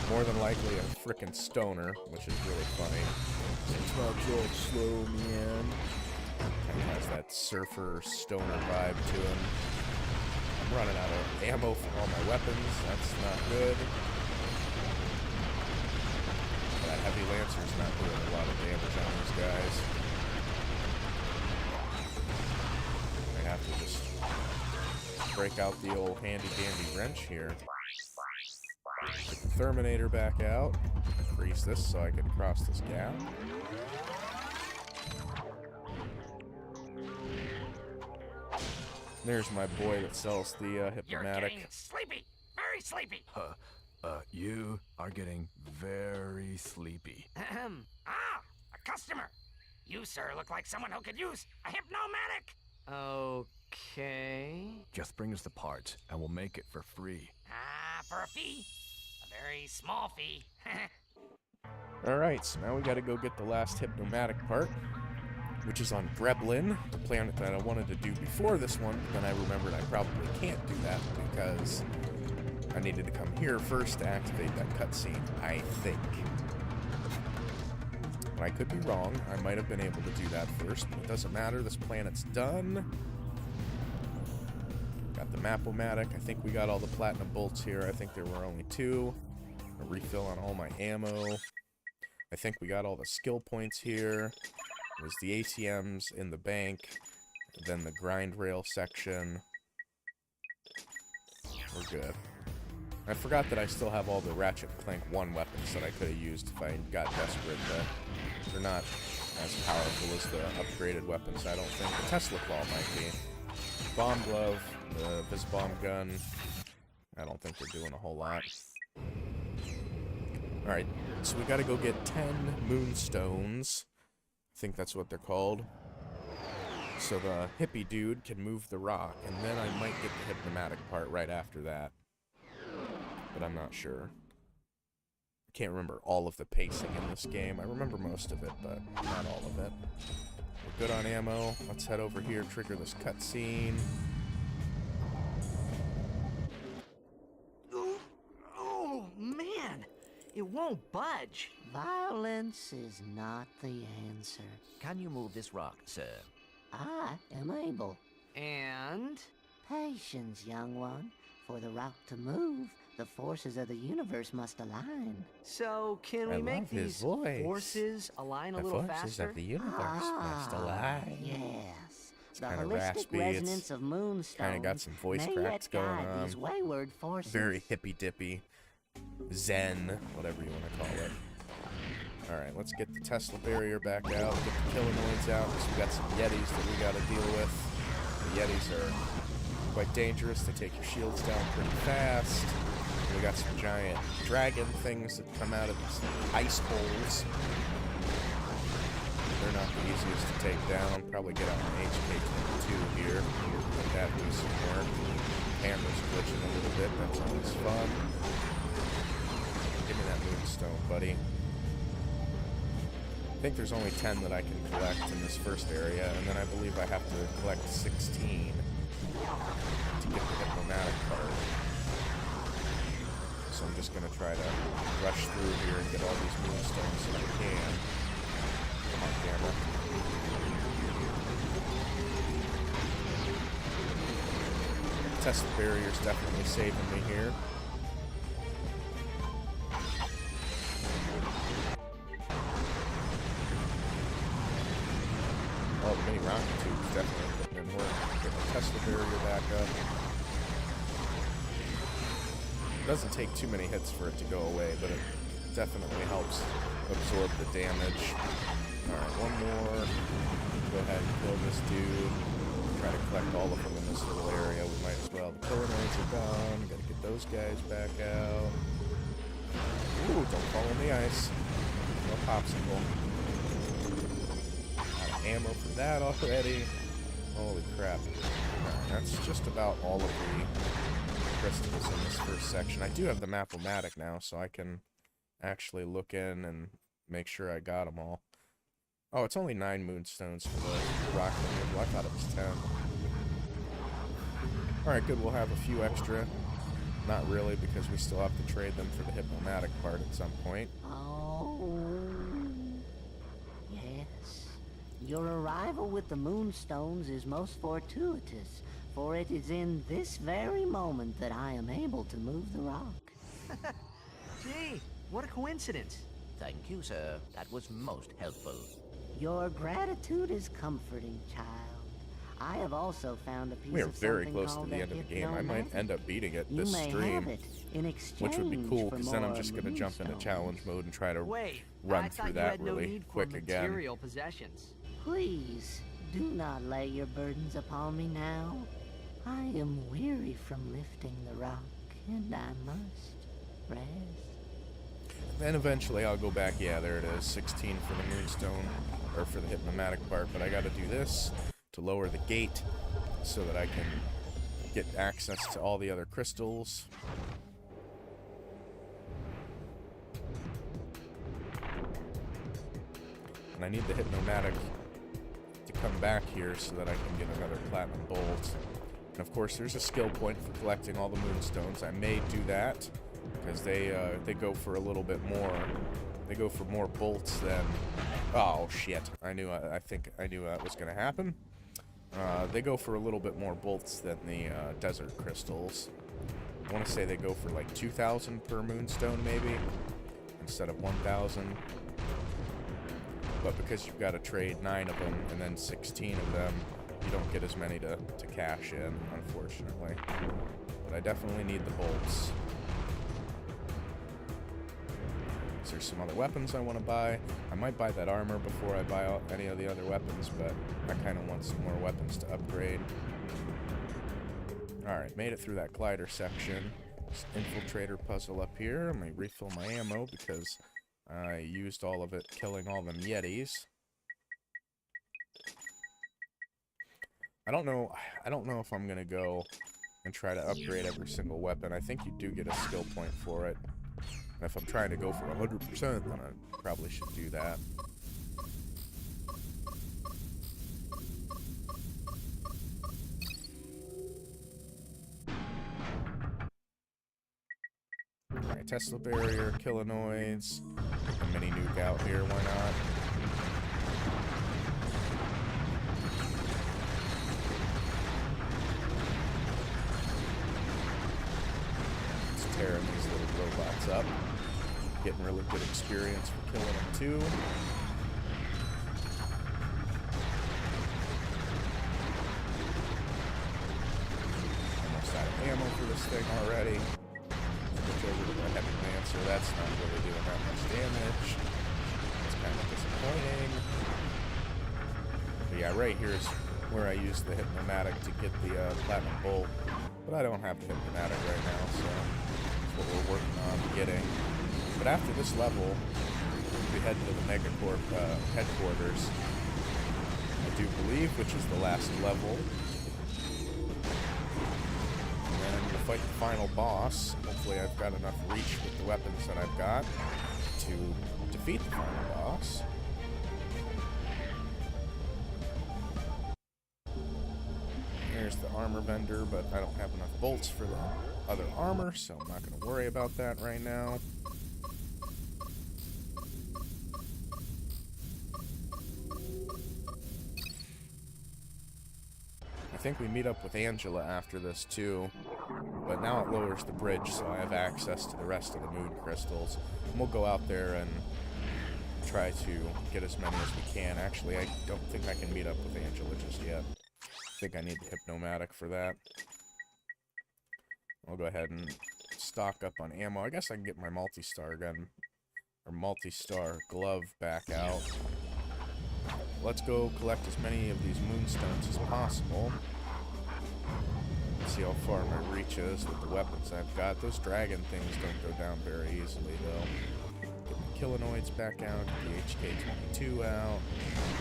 more than likely, a frickin' stoner, which is really funny. It's not George Slow, man. Kind of has that surfer stoner vibe to him. I'm running out of ammo for all my weapons. That's not good. That heavy lancer's not doing a lot of damage on these guys. Have to just break out the old handy-dandy wrench here. Get the Terminator back out. Freeze this so I can cross this gap. There's my boy that sells the Hypnomatic. You're getting sleepy. Very sleepy. You are getting very sleepy. A customer. You, sir, look like someone who could use a Hypnomatic. Okay. Just bring us the parts, and we'll make it for free. For a fee. A very small fee. Alright, so now we gotta go get the last Hypnomatic part, which is on Greblin, the planet that I wanted to do before this one, but then I remembered I probably can't do that because I needed to come here first to activate that cutscene, I think. I could be wrong. I might have been able to do that first, but it doesn't matter. This planet's done. Got the Map-O-Matic. I think we got all the platinum bolts here. I think there were only 2. A refill on all my ammo. I think we got all the skill points here. There's the ATMs in the bank. Then the grind rail section. We're good. I forgot that I still have all the Ratchet Clank 1 weapons that I could have used if I got desperate, but they're not as powerful as the upgraded weapons, I don't think. The Tesla Claw might be. Bomb Glove, the Bomb Gun, I don't think they're doing a whole lot. Alright, so we gotta go get 10 Moonstones. I think that's what they're called. So the hippie dude can move the rock, and then I might get the Hypnomatic part right after that. But I'm not sure. I can't remember all of the pacing in this game. I remember most of it, but not all of it. We're good on ammo. Let's head over here, trigger this cutscene. Oh, man! It won't budge. Violence is not the answer. Can you move this rock, sir? I am able. And? Patience, young one. For the rock to move, the forces of the universe must align. So, can we make these forces align a little faster? The forces of the universe must align. Yes. It's The kind of holistic raspy. resonance It's of Moonstones kind of got some voice may cracks yet going guide on. these wayward forces. Very hippy-dippy. Zen, whatever you want to call it. Alright, let's get the Tesla barrier back out, get the Killanoids out, because we got some Yetis that we gotta deal with. The Yetis are quite dangerous, they take your shields down pretty fast. And we got some giant dragon things that come out of these ice bowls. They're not the easiest to take down. Probably get out an HK-22 here. Let that do some work. Camera's glitching a little bit, that's always fun. Give me that Moonstone, buddy. I think there's only 10 that I can collect in this first area, and then I believe I have to collect 16 to get the Hypnomatic part. So I'm just gonna try to rush through here and get all these Moonstones if I can. Come on, camera. Tesla barrier's definitely saving me here. Oh, the mini rocket tube's definitely putting getting in work. Get the Tesla barrier back up. Doesn't take too many hits for it to go away, but it definitely helps absorb the damage. Alright, one more. Go ahead and kill this dude. Try to collect all of them in this little area. We might as well. The Pillanoids are gone. Gotta get those guys back out. Ooh, don't fall in the ice. No popsicle. Out of ammo for that already. Holy crap. That's just about all of the crystals in this first section. I do have the Map-O-Matic now, so I can actually look in and make sure I got them all. Oh, it's only 9 moonstones for the rock removal. I thought it was 10. Alright, good. We'll have a few extra. Not really, because we still have to trade them for the Hypnomatic part at some point. Oh, yes. Your arrival with the moonstones is most fortuitous, for it is in this very moment that I am able to move the rock. Gee, what a coincidence. Thank you, sir. That was most helpful. Your gratitude is comforting, child. I have also found a piece We are of very something close to called the end of the game. I might Hypnomatic. end up beating it You this may stream, have it in exchange which would be cool, for because then I'm more just going to jump into moonstones. challenge mode and try to Wait, run I through thought you that had no really need for quick again. material possessions. Please, do not lay your burdens upon me now. I am weary from lifting the rock, and I must rest. Then eventually I'll go back. Yeah, there it is. 16 for the moonstone, or for the Hypnomatic part. But I got to do this to lower the gate so that I can get access to all the other crystals. And I need the Hypnomatic to come back here so that I can get another Platinum Bolt. And of course, there's a skill point for collecting all the moonstones. I may do that, because they go for a little bit more. They go for more bolts than... Oh, shit. I think I knew that was going to happen. They go for a little bit more bolts than the desert crystals. I want to say they go for like 2,000 per moonstone, maybe, instead of 1,000. But because you've got to trade 9 of them and then 16 of them, you don't get as many to cash in, unfortunately. But I definitely need the bolts. There's some other weapons I want to buy. I might buy that armor before I buy any of the other weapons, but I kind of want some more weapons to upgrade. Alright, made it through that glider section. This infiltrator puzzle up here. Let me refill my ammo because I used all of it killing all them Yetis. I don't know if I'm gonna go and try to upgrade every single weapon. I think you do get a skill point for it. And if I'm trying to go for 100%, then I probably should do that. Alright, Tesla barrier, Killanoids, a mini nuke out here, why not? Just tearing these little robots up. Getting really good experience for killing them too. Almost out of ammo for this thing already. Switch over to the Heavy Lancer. That's not really doing that much damage. It's kind of disappointing. But yeah, right here is where I use the Hypnomatic to get the Platinum Bolt. But I don't have the Hypnomatic right now, so that's what we're working on getting. But after this level, we head to the Megacorp headquarters, I do believe, which is the last level. And then we'll fight the final boss. Hopefully I've got enough reach with the weapons that I've got to defeat the final boss. There's the armor vendor, but I don't have enough bolts for the other armor, so I'm not going to worry about that right now. I think we meet up with Angela after this too, but now it lowers the bridge, so I have access to the rest of the moon crystals. And we'll go out there and try to get as many as we can. Actually, I don't think I can meet up with Angela just yet. think I need the Hypnomatic for that. I'll go ahead and stock up on ammo. I guess I can get my multi-star gun, or multi-star glove back out. Let's go collect as many of these moonstones as possible. See how far my reach is with the weapons I've got. Those dragon things don't go down very easily, though. Get the Killanoids back out, get the HK-22 out,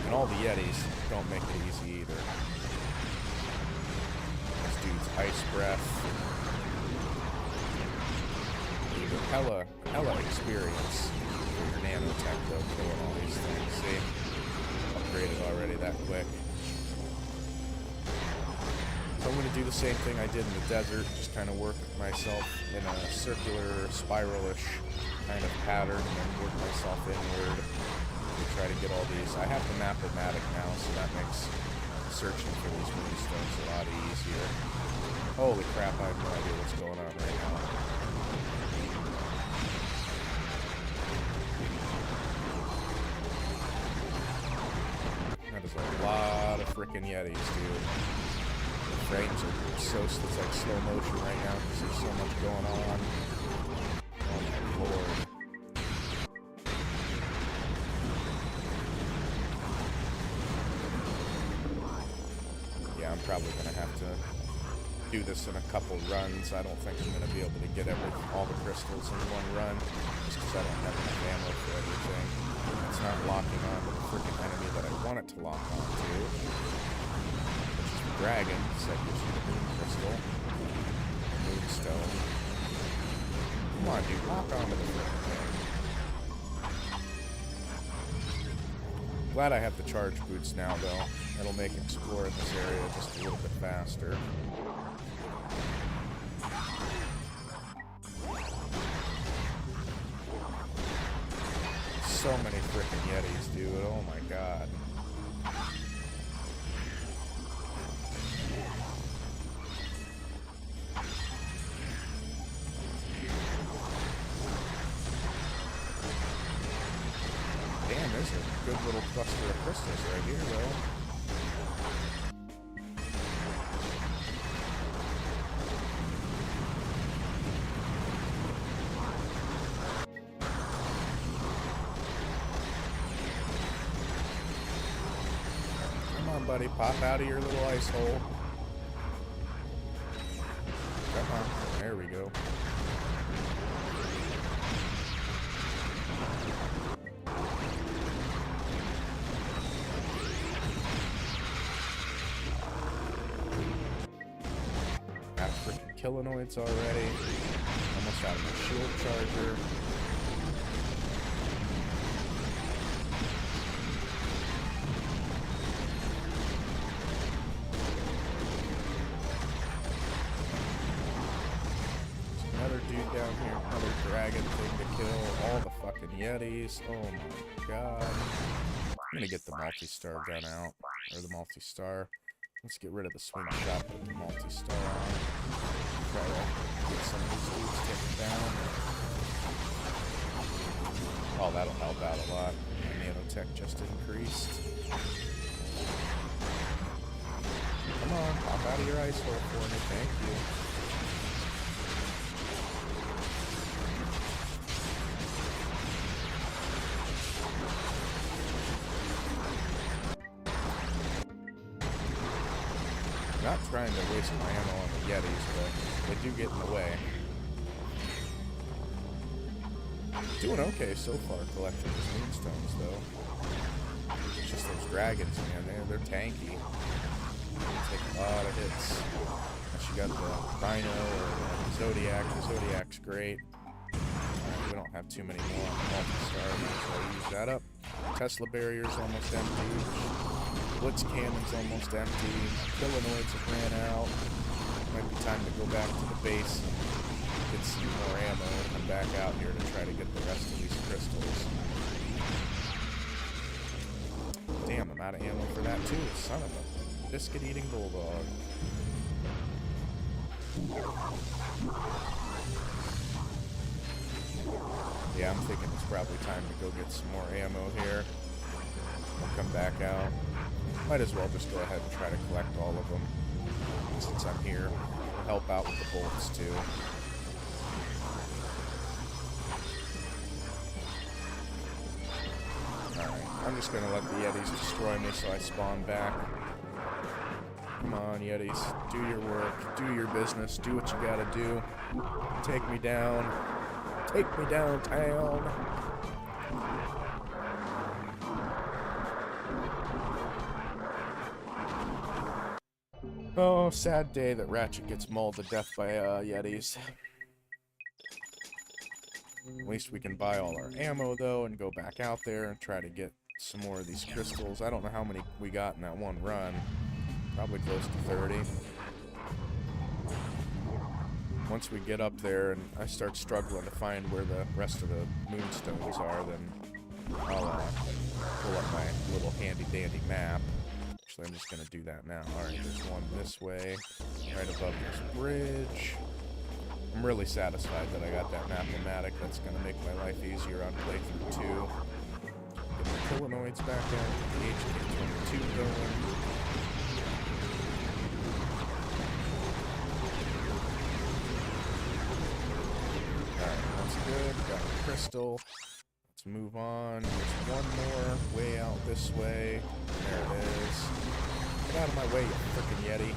and all the Yetis don't make it easy either. This dude's Ice Breath. Hella experience for your nanotech, though, killing all these things. See? Upgraded already that quick. So I'm going to do the same thing I did in the desert, just kind of work myself in a circular, spiralish kind of pattern, and then work myself inward to try to get all these. I have the Map-O-Matic now, so that makes searching for these moonstones a lot easier. Holy crap, I have no idea what's going on right now. That is a lot of frickin' Yetis, dude. The frames are so, it's like slow motion right now because there's so much going on. Oh my lord. Yeah, I'm probably gonna have to do this in a couple runs. I don't think I'm gonna be able to get all the crystals in one run, just because I don't have enough ammo for everything. It's not locking on to the freaking enemy that I want it to lock on to, which is the dragon, so that gives you the moon crystal, the moonstone. Come on, dude, lock on to the freaking thing. Glad I have the charge boots now, though. It'll make exploring this area just a little bit faster. So many frickin' Yetis, dude. Oh my god. Damn, there's a good little cluster of crystals right here, though. Buddy, pop out of your little ice hole. Come on, there we go. Got freaking Killanoids already. Almost out of my shield charger. Down here, another dragon thing to kill, all the fucking Yetis, oh my god. I'm gonna get the multi-star gun out, or the multi-star. Let's get rid of the swing shot, put the multi-star on. Try to get some of these dudes taken down. Oh, that'll help out a lot. My nanotech just increased. Come on, pop out of your ice hole for me, thank you. Not trying to waste my ammo on the Yetis, but they do get in the way. Doing okay so far collecting these moonstones, though. It's just those dragons, man, they're tanky. They take a lot of hits. Unless you got the Dino or the Zodiac. The Zodiac's great. We don't have too many more multi-star, so I'll use that up. Tesla barrier's almost empty. Blitz cannon's almost empty. Killanoids have ran out. Might be time to go back to the base and get some more ammo and come back out here to try to get the rest of these crystals. Damn, I'm out of ammo for that too. Son of a biscuit-eating bulldog. Yeah, I'm thinking it's probably time to go get some more ammo here. We'll come back out. Might as well just go ahead and try to collect all of them since I'm here. I'll help out with the bolts too. Alright, I'm just gonna let the Yetis destroy me so I spawn back. Come on, Yetis. Do your work. Do your business. Do what you gotta do. Take me down. Take me downtown. Oh, sad day that Ratchet gets mauled to death by Yetis. At least we can buy all our ammo, though, and go back out there and try to get some more of these crystals. I don't know how many we got in that one run. Probably close to 30. Once we get up there and I start struggling to find where the rest of the moonstones are, then I'll pull up my little handy-dandy map. Actually, I'm just going to do that now. Alright, there's one this way, right above this bridge. I'm really satisfied that I got that map-o-matic. That's going to make my life easier on playthrough 2. Get the Killinoids back out, get the HK-22 going. Alright, that's good. Got a crystal. Let's move on. There's one more way out this way. There it is. Get out of my way, you frickin' Yeti.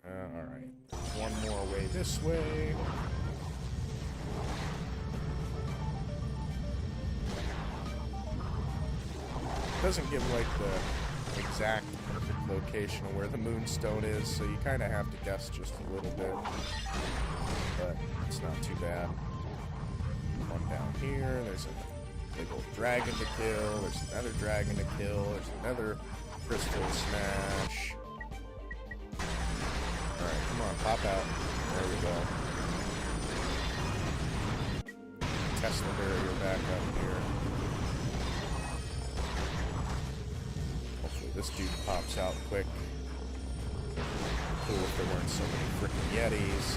Alright. One more way this way. Doesn't give, like, the exact perfect location of where the moonstone is, so you kind of have to guess just a little bit. But it's not too bad. One down here. There's a big old dragon to kill. There's another dragon to kill. There's another crystal smash. Alright, come on, pop out. There we go. Test the barrier back up here. Hopefully this dude pops out quick. Cool if there weren't so many frickin' Yetis.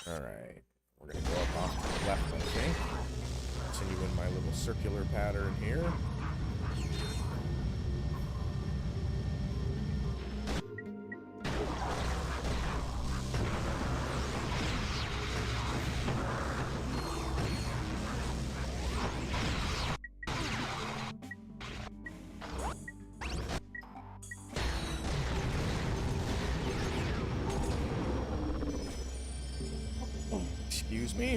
Alright, we're gonna go up off to the left, I think. Continue in my little circular pattern here. Excuse me.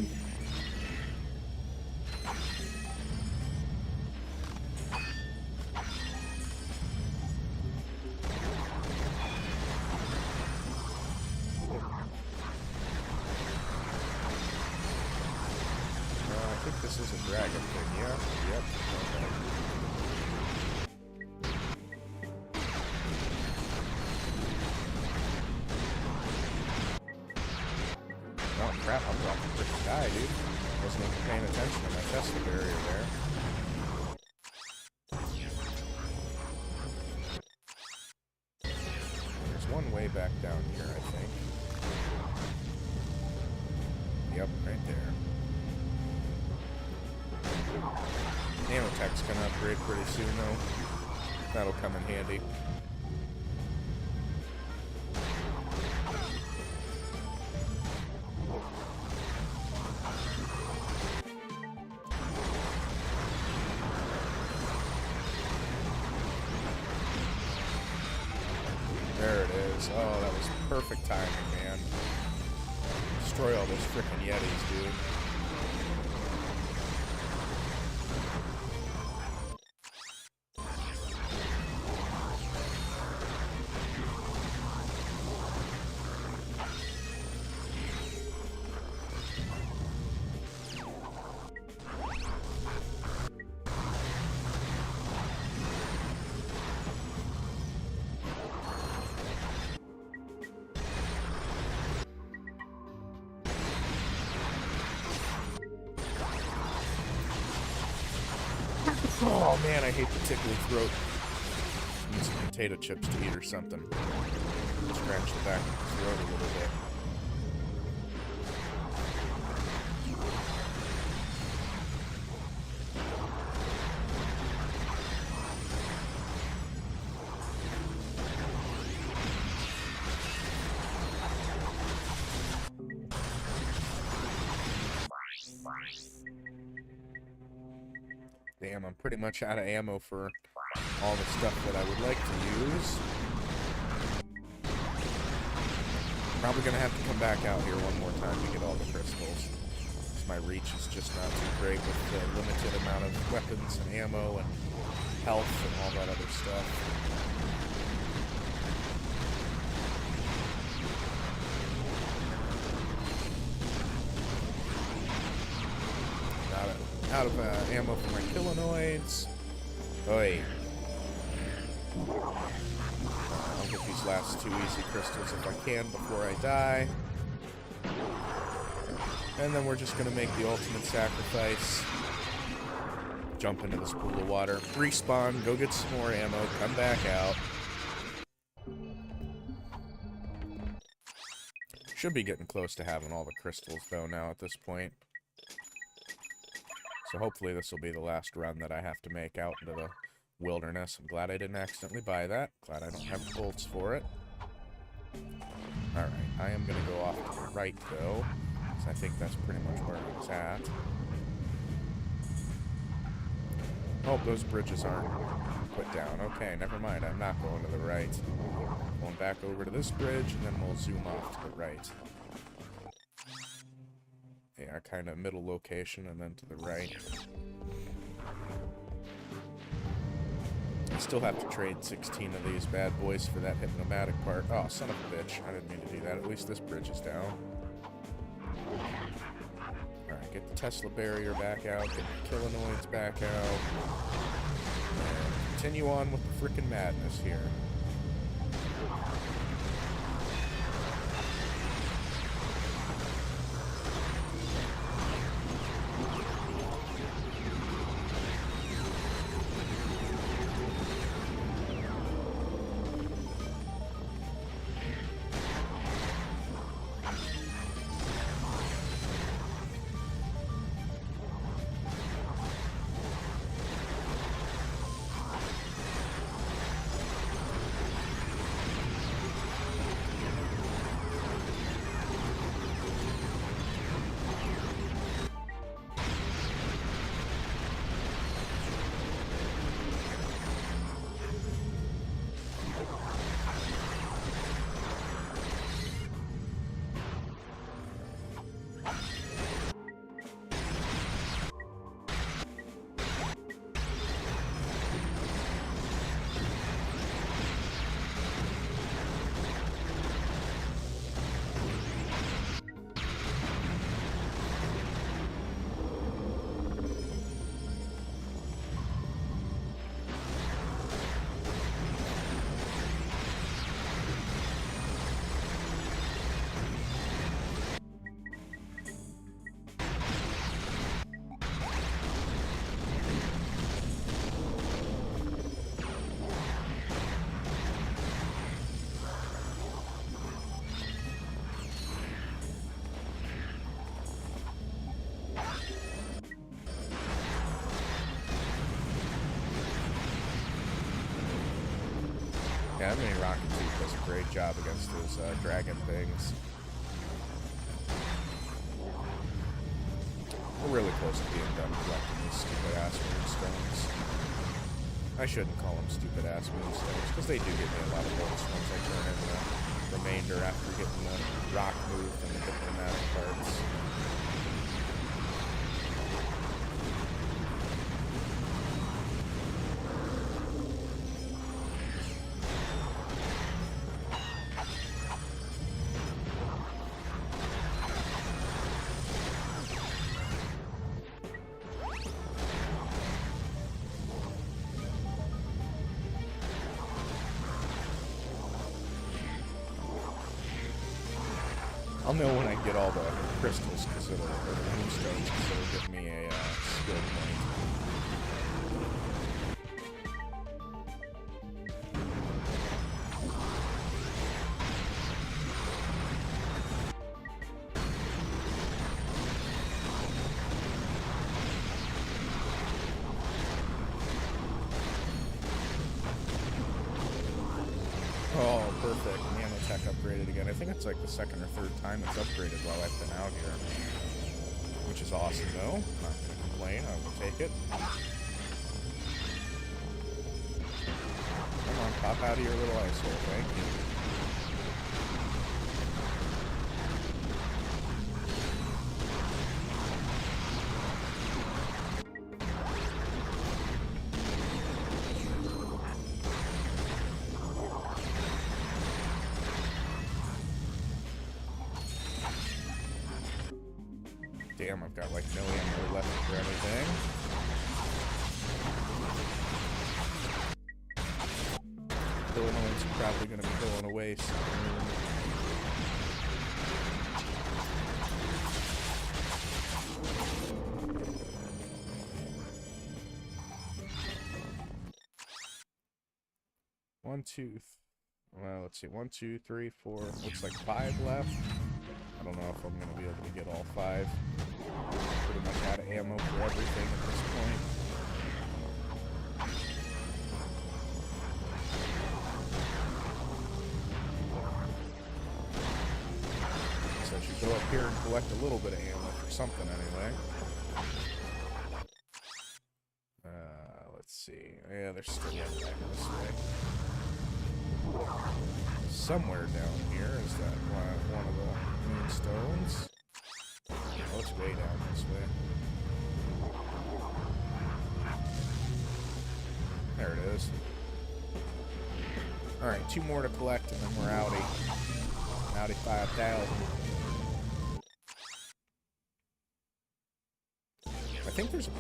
I think this is a dragon thing, yeah? Yep. Okay. Oh crap, I'm about to freaking die, dude. Wasn't even paying attention to my Tesla barrier there. There's one way back down here, I think. Yep, right there. Nanotech's gonna upgrade pretty soon, though. That'll come in handy. There it is. Oh, that was perfect timing, man. Destroy all those frickin' Yetis, dude. Oh man, I hate the tickly throat. Need some potato chips to eat or something. Scratch the back of the throat a little bit. Damn, I'm pretty much out of ammo for all the stuff that I would like to use. Probably gonna have to come back out here one more time to get all the crystals. My reach is just not too great with the limited amount of weapons and ammo and health and all that other stuff. Out of ammo for my Killinoids. Oi. I'll get these last 2 easy crystals if I can before I die. And then we're just gonna make the ultimate sacrifice. Jump into this pool of water. Respawn, go get some more ammo, come back out. Should be getting close to having all the crystals though now at this point. So hopefully this will be the last run that I have to make out into the wilderness. I'm glad I didn't accidentally buy that. Glad I don't have bolts for it. Alright, I am going to go off to the right though, because I think that's pretty much where I was at. Oh, those bridges aren't put down. Okay, never mind. I'm not going to the right. Going back over to this bridge, and then we'll zoom off to the right. Yeah, kind of middle location, and then to the right. I still have to trade 16 of these bad boys for that hypnomatic part. Oh, son of a bitch. I didn't mean to do that. At least this bridge is down. Alright, get the Tesla barrier back out, get the Killinoids back out. And continue on with the frickin' madness here. Yeah, that mini rocket suit does a great job against those dragon things. We're really close to being done collecting these stupid-ass moonstones. I shouldn't call them stupid-ass moonstones, because they do give me a lot of bolts once I turn in the remainder after getting the rock moved and the diplomatic parts. I'll know when I get all the crystals, because it'll, or the moonstones, because it'll give me a skill point. Oh, perfect. Nanotech upgraded again. I think it's like the second or third time it's upgraded while I've been out here. Which is awesome, though. Not going to complain. I will take it. Come on, pop out of your little ice hole. Thank you. Damn, I've got like no ammo left for anything. Illinois is probably going to be going away soon. Well, let's see. 1, 2, 3, 4. Looks like 5 left. I don't know if I'm going to be able to get all 5. Pretty much out of ammo for everything at this point. So I should go up here and collect a little bit of ammo for something anyway. Let's see. Yeah, there's still one back this way. Somewhere down here is that one of the moonstones. Oh, it's way down this way. There it is. Alright, 2 more to collect and then we're outie. Outie 5,000. I think there's a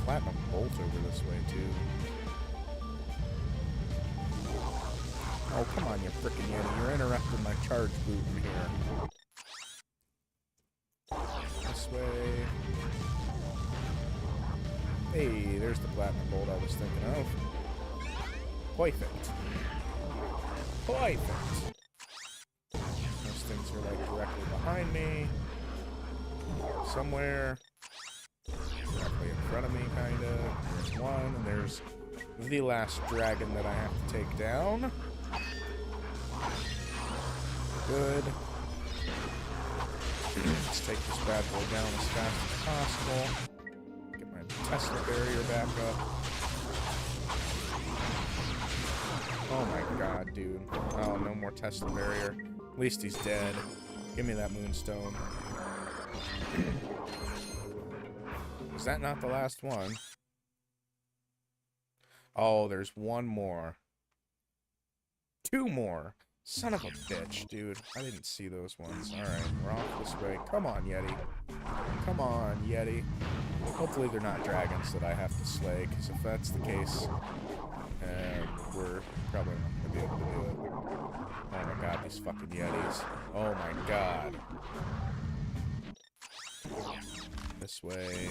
platinum bolt over this way too. Oh, come on, you frickin' Yeti. You're interrupting my charge boot in here. This way. Hey, there's the platinum bolt I was thinking of. Perfect. Perfect. Those things are like directly behind me. Somewhere. Directly in front of me, kinda. There's one, and there's the last dragon that I have to take down. Good. Let's take this bad boy down as fast as possible. Get my Tesla barrier back up. Oh my god, dude. Oh, no more Tesla barrier. At least he's dead. Give me that moonstone. Is that not the last one? Oh, there's one more. 2 more. Son of a bitch, dude. I didn't see those ones. Alright, we're off this way. Come on, Yeti. Come on, Yeti. Hopefully they're not dragons that I have to slay, because if that's the case, we're probably not going to be able to do it. Oh my god, these fucking Yetis. Oh my god. This way.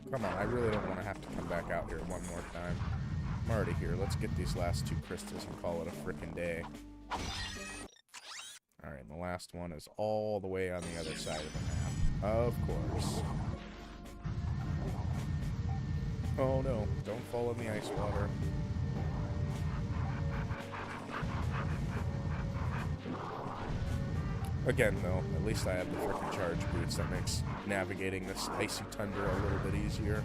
Come on, I really don't want to have to come back out here one more time. I'm already here. Let's get these last 2 crystals and call it a frickin' day. Alright, the last one is all the way on the other side of the map. Of course. Oh no, don't fall in the ice water. Again, though, at least I have the frickin' charge boots. That makes navigating this icy tundra a little bit easier.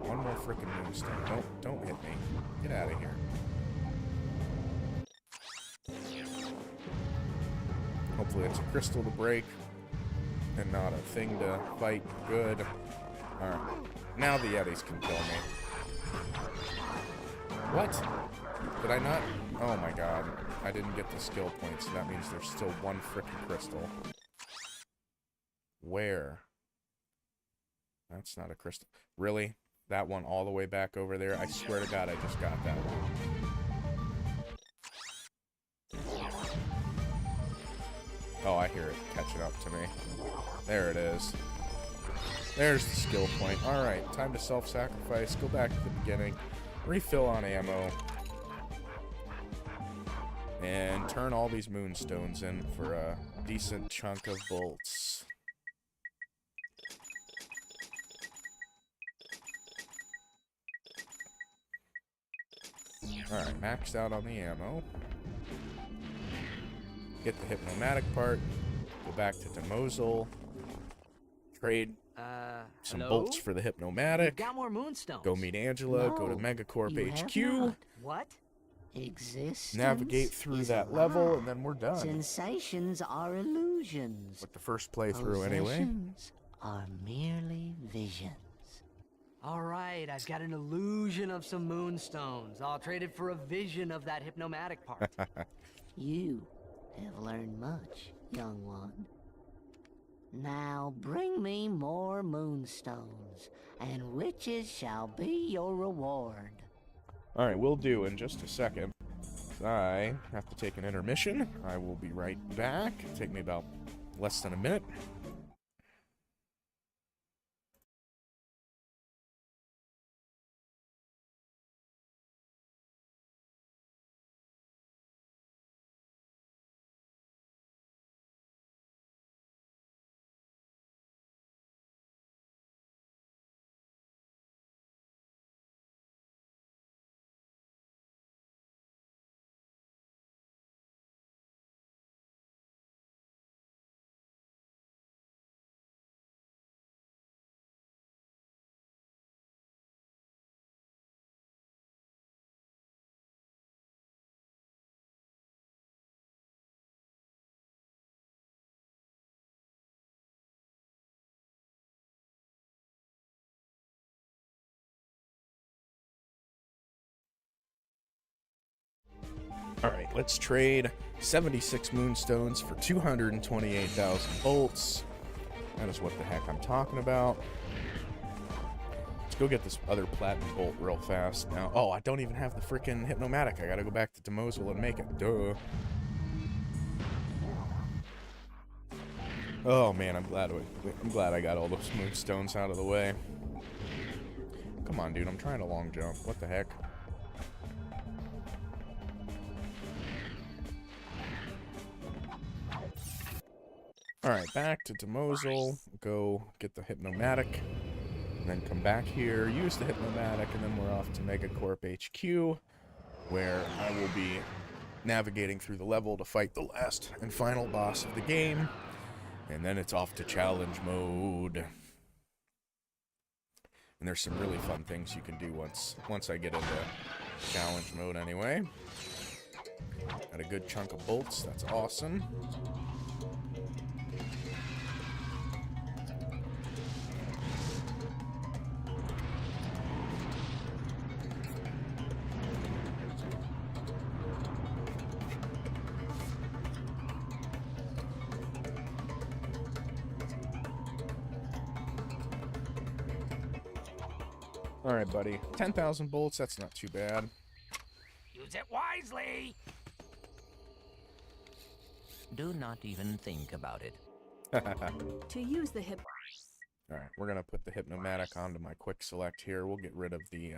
One more frickin' moonstone. Don't hit me. Get out of here. Hopefully it's a crystal to break and not a thing to fight. Good. Alright. Now the Yetis can kill me. What? Did I not? Oh my god. I didn't get the skill points, so that means there's still one frickin' crystal. Where? That's not a crystal. Really? That one all the way back over there? I swear to god I just got that one. Oh, I hear it catching up to me. There it is. There's the skill point. Alright, time to self-sacrifice. Go back to the beginning. Refill on ammo. And turn all these moonstones in for a decent chunk of bolts. Alright, maxed out on the ammo. Get the hypnomatic part. Go back to Demozel. Trade. some hello? bolts for the Hypnomatic. We've got more moonstones. Go meet Angela, go to No, Megacorp you have HQ. not. What? Existence Navigate through is that a level, lie. and then we're done. Sensations are illusions. With the first playthrough, anyway. Possessions are merely visions. All right, I've got an illusion of some moonstones. I'll trade it for a vision of that Hypnomatic part. You have learned much, young one. Now bring me more moonstones, and riches shall be your reward. Alright, we'll do in just a second. I have to take an intermission. I will be right back. It'll take me about less than a minute. Alright, let's trade 76 moonstones for 228,000 bolts. That is what the heck I'm talking about. Let's go get this other platinum bolt real fast now. Oh, I don't even have the freaking Hypnomatic. I gotta go back to Demosul and make it. Duh. Oh man, I'm glad I got all those moonstones out of the way. Come on, dude, I'm trying to long jump. What the heck? Alright, back to Demosul, go get the Hypnomatic, and then come back here, use the Hypnomatic, and then we're off to Megacorp HQ, where I will be navigating through the level to fight the last and final boss of the game, and then it's off to challenge mode. And there's some really fun things you can do once I get into challenge mode anyway. Got a good chunk of bolts, that's awesome. Alright, buddy. 10,000 bolts, that's not too bad. Use it wisely. Do not even think about it. To use the Alright, we're gonna put the Hypnomatic onto my quick select here. We'll get rid of the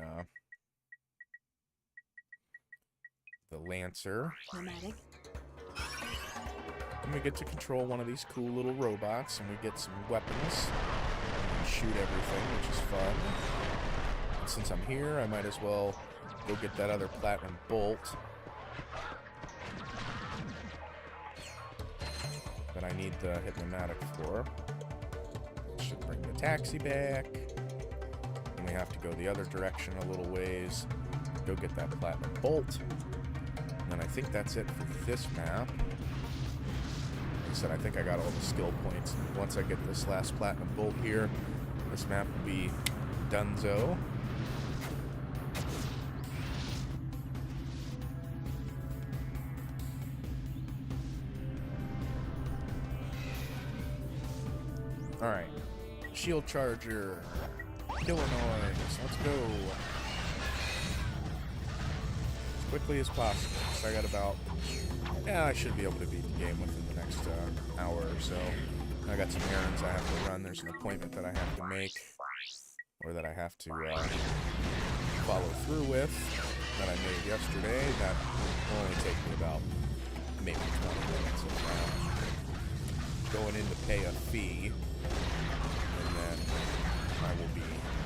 Lancer. Hypnomatic. And we get to control one of these cool little robots, and we get some weapons. And shoot everything, which is fun. And since I'm here, I might as well go get that other platinum bolt that I need the Hypnomatic for. Should bring the taxi back. And we have to go the other direction a little ways. Go get that platinum bolt. And then I think that's it for this map. Like I said, I think I got all the skill points. Once I get this last platinum bolt here, this map will be donezo. Alright. Shield Charger. Illinois. Let's go. As quickly as possible. So I got about... Yeah, I should be able to beat the game within the next hour or so. I got some errands I have to run. There's an appointment that I have to make. Or that I have to follow through with. That I made yesterday. That will only take me about maybe 20 minutes. Going in to pay a fee. And then I will be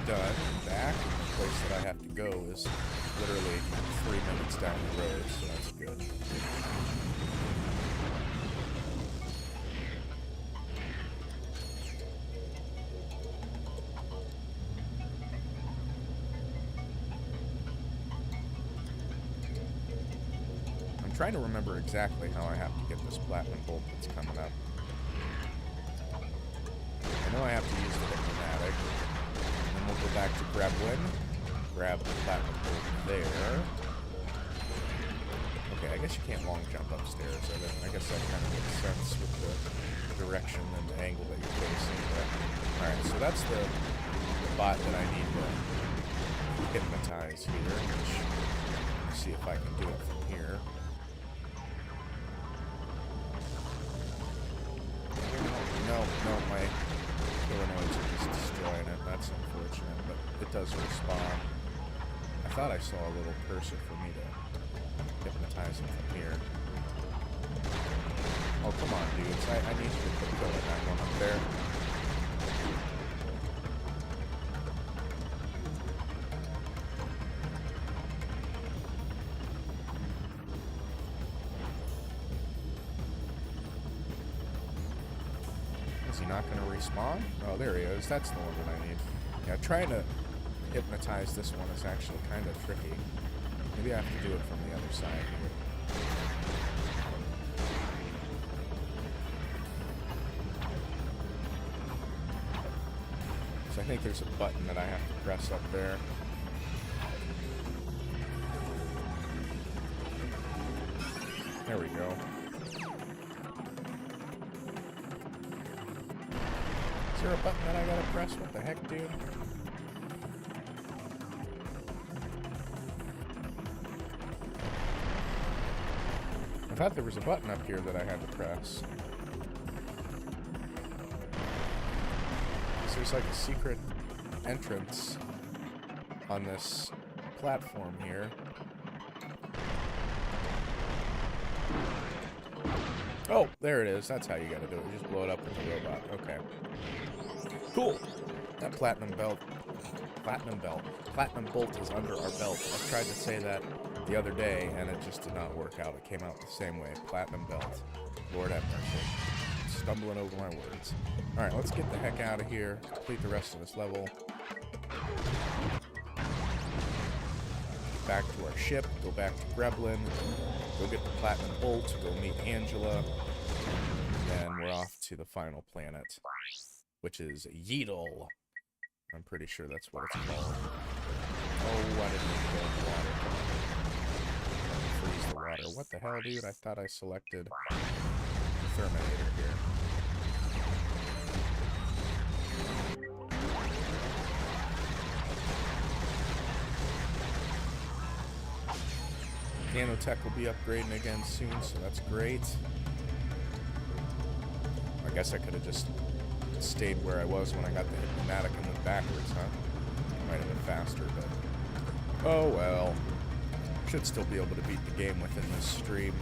done and back. And the place that I have to go is literally 3 minutes down the road, so that's good. I'm trying to remember exactly how I have to get this platinum bolt that's coming up. I know I have to use the Hypnomatic. And then we'll go back to Gremlin. Grab the platinum bolt there. Okay, I guess you can't long jump upstairs. I guess that kind of makes sense with the direction and the angle that you're facing. Alright, so that's the bot that I need to hypnotize here. Let's see if I can do it from here. No, my Illinois are just destroying it. That's unfortunate, but it does respawn. I thought I saw a little cursor for me to hypnotize him from here. Oh, come on, dudes. I need you to quit killing that one up there. Is he not going to respawn? Oh, there he is. That's the one that I need. Yeah, trying to hypnotize this one is actually kind of tricky. Maybe I have to do it from the other side here. So I think there's a button that I have to press up there. There we go. Is there a button that I gotta press? What the heck, dude? I thought there was a button up here that I had to press. There's like a secret entrance on this platform here. Oh, there it is. That's how you gotta do it. You just blow it up with the robot. Okay. Cool. That platinum bolt is under our belt. I tried to say that the other day, and it just did not work out. It came out the same way. Platinum belt. Lord have mercy. Stumbling over my words. Alright, let's get the heck out of here. Complete the rest of this level. Back to our ship. Go back to Gremlin. Go get the platinum bolt. Go meet Angela. And then we're off to the final planet, which is Yeetle. I'm pretty sure that's what it's called. Oh, I didn't go in the water. Freeze the water. What the hell, dude? I thought I selected the Terminator here. Nanotech will be upgrading again soon, so that's great. I guess I could have just stayed where I was when I got the Hypnomatic and went backwards, huh? Might have been faster, but... oh well. Should still be able to beat the game within this stream.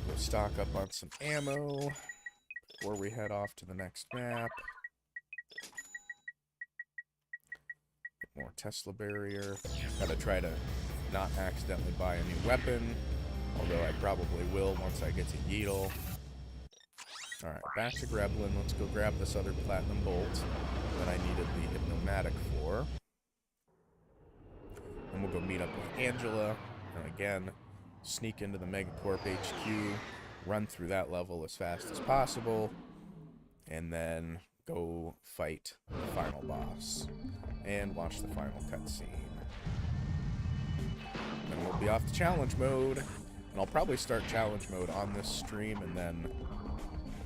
Go stock up on some ammo before we head off to the next map. Get more Tesla barrier. Gotta try to not accidentally buy a new weapon, although I probably will once I get to Yeetle. Alright, back to Gremlin. Let's go grab this other platinum bolt that I needed the Hypnomatic for. And we'll go meet up with Angela, and again, sneak into the Megacorp HQ, run through that level as fast as possible, and then go fight the final boss and watch the final cutscene. Then we'll be off to challenge mode, and I'll probably start challenge mode on this stream, and then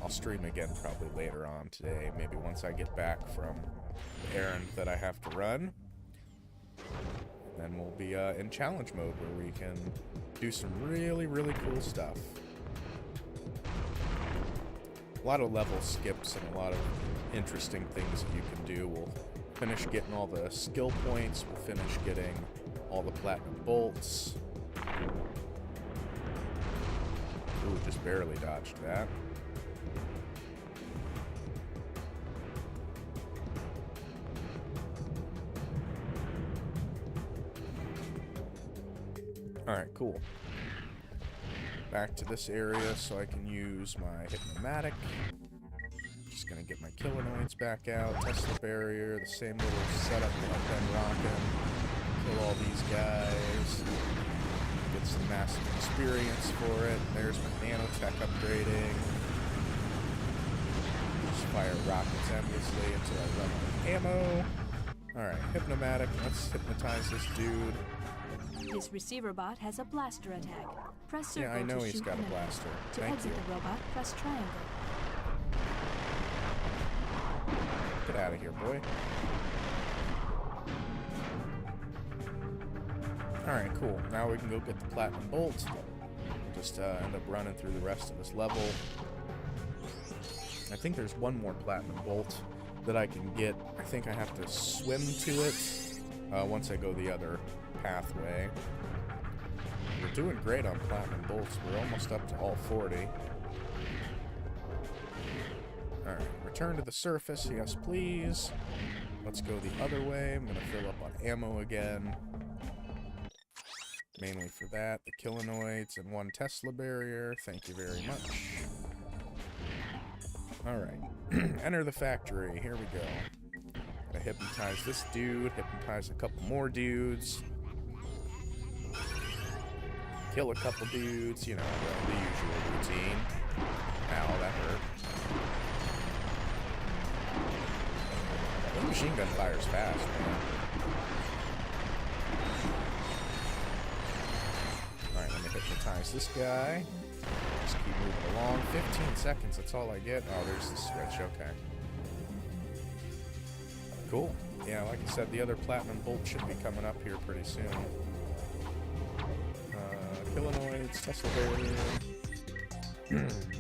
I'll stream again probably later on today, maybe once I get back from the errand that I have to run. Then we'll be in challenge mode where we can do some really, really cool stuff. A lot of level skips and a lot of interesting things that you can do. We'll finish getting all the skill points. We'll finish getting all the platinum bolts. Ooh, just barely dodged that. Alright, cool. Back to this area so I can use my Hypnomatic. Just gonna get my Killanoids back out, test the barrier, the same little setup that I've been rocking. Kill all these guys. Get some massive experience for it. There's my nanotech upgrading. Just fire rockets endlessly until I run out of ammo. Alright, Hypnomatic. Let's hypnotize this dude. This receiver bot has a blaster attack. Press circle Yeah, I know to he's shoot got a an enemy. blaster. To Thank exit you. the robot, press triangle. Get out of here, boy. Alright, cool. Now we can go get the Platinum Bolt. Just end up running through the rest of this level. I think there's one more Platinum Bolt that I can get. I think I have to swim to it once I go the other pathway. We're doing great on Platinum Bolts. We're almost up to all 40. Alright, return to the surface. Yes, please. Let's go the other way. I'm going to fill up on ammo again. Mainly for that, the Killanoids and one Tesla barrier. Thank you very much. Alright. Enter the factory. Here we go. Gotta hypnotize this dude. Hypnotize a couple more dudes. Kill a couple dudes. You know, the usual routine. Ow, that hurt. The machine gun fires fast, man. Alright, let me hypnotize this guy. Just keep moving along. 15 seconds, that's all I get. Oh, there's the switch, okay. Cool. Yeah, like I said, the other Platinum Bolt should be coming up here pretty soon. Killanoids, Tesla barrier.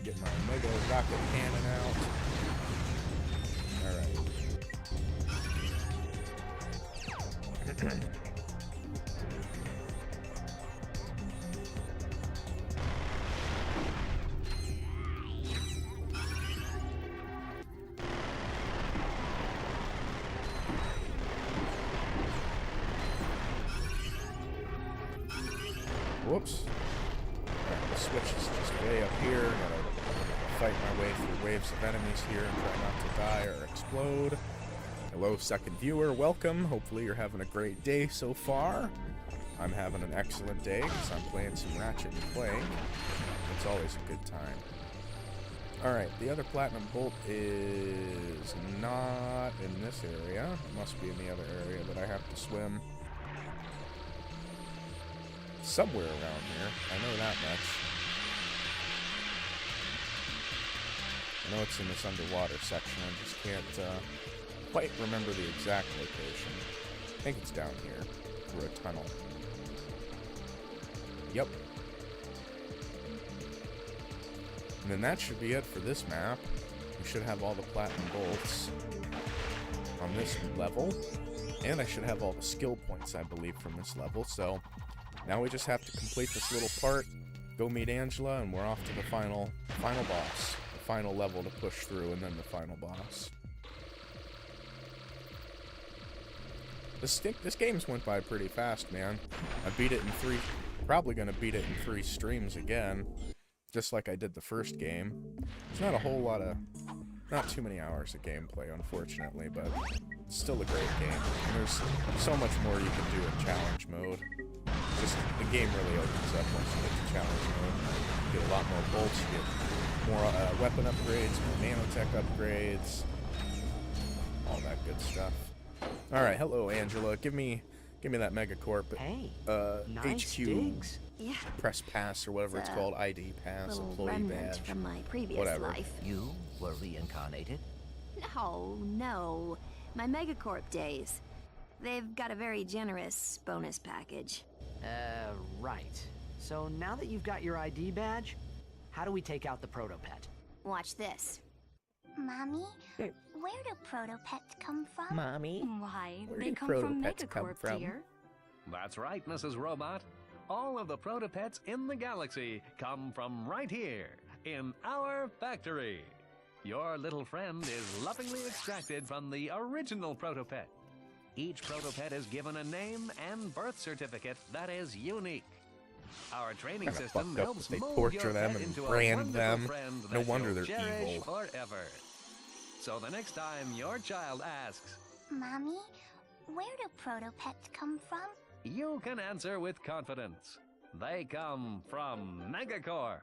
Get my Mega Rocket Cannon out. Alright. Whoops. Alright, the switch is just way up here. Gotta fight my way through waves of enemies here and try not to die or explode. Hello, second viewer. Welcome. Hopefully you're having a great day so far. I'm having an excellent day because I'm playing some Ratchet and Clank. It's always a good time. Alright, the other Platinum Bolt is not in this area. It must be in the other area that I have to swim. Somewhere around here. I know that much. I know it's in this underwater section. I just can't quite remember the exact location. I think it's down here, through a tunnel. Yep. And then that should be it for this map. We should have all the Platinum Bolts on this level. And I should have all the skill points, I believe, from this level. So now we just have to complete this little part, go meet Angela, and we're off to the final boss. The final level to push through, and then the final boss. This game's went by pretty fast, man. I beat it in 3... Probably gonna beat it in 3 streams again. Just like I did the first game. There's not a whole lot of... Not too many hours of gameplay, unfortunately, but it's still a great game. And there's so much more you can do in challenge mode. Just, the game really opens up once you get to challenge mode. You get a lot more bolts, you get more weapon upgrades, more nanotech upgrades, all that good stuff. Alright, hello Angela. Give me that Megacorp. Hey, nice HQ digs. Yeah. Press Pass or whatever it's called. ID Pass, employee remnant badge. from my previous whatever. life. You were reincarnated? No. My Megacorp days. They've got a very generous bonus package. Right. So now that you've got your ID badge, how do we take out the Protopet? Watch this. Mommy, where do Protopets come from? Mommy? Why, Where they do come from Protopets come Megacorp, from? dear. That's right, Mrs. Robot. All of the Protopets in the galaxy come from right here, in our factory. Your little friend is lovingly extracted from the original Protopet. Each Protopet is given a name and birth certificate that is unique. Our training Kinda system fucked up helps that they mold torture your them pet and into a brand wonderful them. friend No that wonder you'll they're cherish evil. forever. So the next time your child asks, Mommy, where do Protopets come from? you can answer with confidence. They come from Megacorp.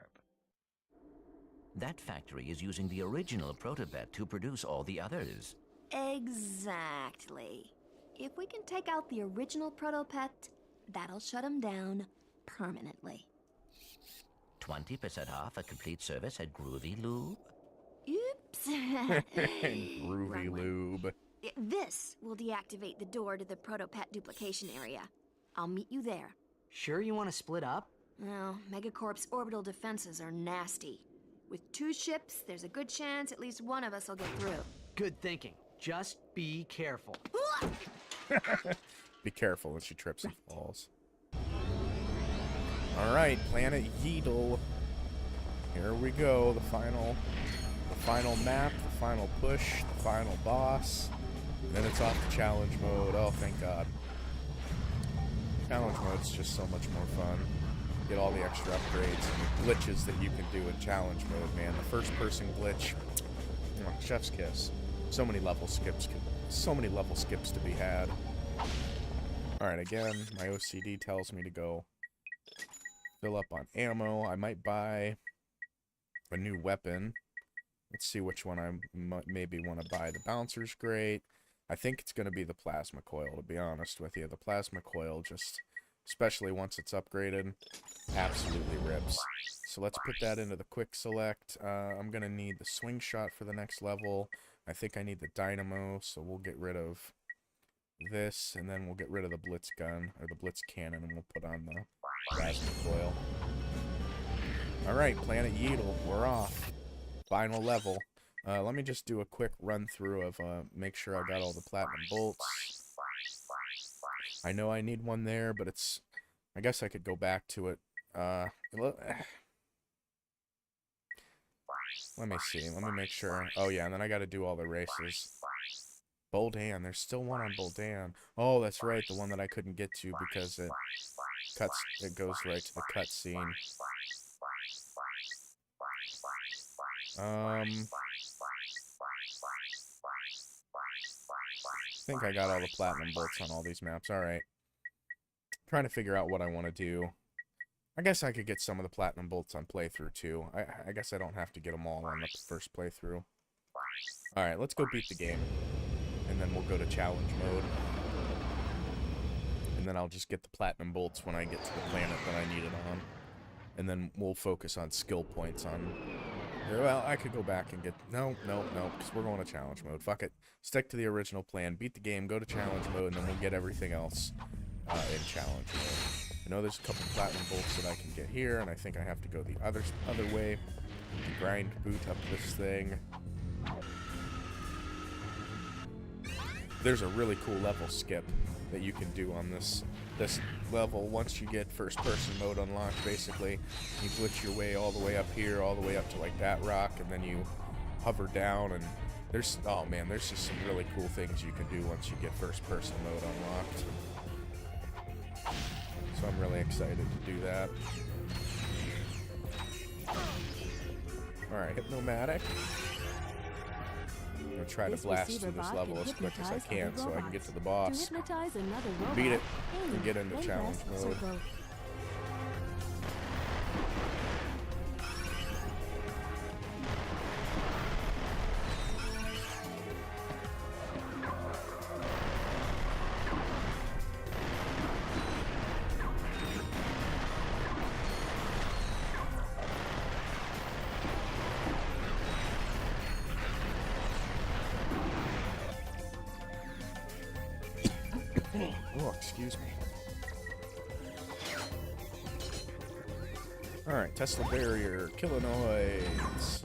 That factory is using the original Protopet to produce all the others. Exactly. If we can take out the original Protopet, that'll shut him down permanently. 20% off a complete service at Groovy Lube. Oops. Groovy Lube. This will deactivate the door to the Protopet duplication area. I'll meet you there. Sure you want to split up? Well, Megacorp's orbital defenses are nasty. With 2 ships, there's a good chance at least one of us will get through. Good thinking. Just be careful. Be careful when she trips and falls. Alright, Planet Yeetle. Here we go. The final map, the final push, the final boss. And then it's off to challenge mode. Oh, thank God. Challenge mode's just so much more fun. Get all the extra upgrades and the glitches that you can do in challenge mode, man. The first person glitch. Chef's kiss. So many level skips to be had. Alright, again, my OCD tells me to go fill up on ammo. I might buy a new weapon. Let's see which one I maybe want to buy. The bouncer's great. I think it's going to be the plasma coil, to be honest with you. The plasma coil just, especially once it's upgraded, absolutely rips. So let's put that into the quick select. I'm going to need the swing shot for the next level. I think I need the dynamo, so we'll get rid of this, and then we'll get rid of the blitz gun, or the blitz cannon, and we'll put on the plasma coil. Alright, Planet Yeetle, we're off. Final level. Let me just do a quick run through of make sure I got all the platinum bolts. I know I need one there, but it's, I guess I could go back to it. Let me see. Let me make sure. Oh yeah, and then I got to do all the races. Boldan. There's still one on Boldan. Oh, that's right. The one that I couldn't get to because it goes right to the cutscene. I think I got all the platinum bolts on all these maps. Alright. Trying to figure out what I want to do. I guess I could get some of the platinum bolts on playthrough too. I guess I don't have to get them all on the first playthrough. Alright, let's go beat the game. And then we'll go to challenge mode. And then I'll just get the platinum bolts when I get to the planet that I need it on. And then we'll focus on skill points on... Well, I could go back and get... No, because we're going to challenge mode. Fuck it. Stick to the original plan. Beat the game, go to challenge mode, and then we'll get everything else in challenge mode. I know there's a couple platinum bolts that I can get here, and I think I have to go the other way to grind boot up this thing. There's a really cool level skip that you can do on this level. Once you get first person mode unlocked, basically you glitch your way all the way up here, all the way up to like that rock, and then you hover down, and there's, oh man, there's just some really cool things you can do once you get first person mode unlocked. So I'm really excited to do that. Alright, Hypnomatic. I'm gonna try to blast through this level as quick as I can so I can get to the boss, beat it, and get into challenge mode. Oh, excuse me. Alright, Tesla barrier, Killinoids.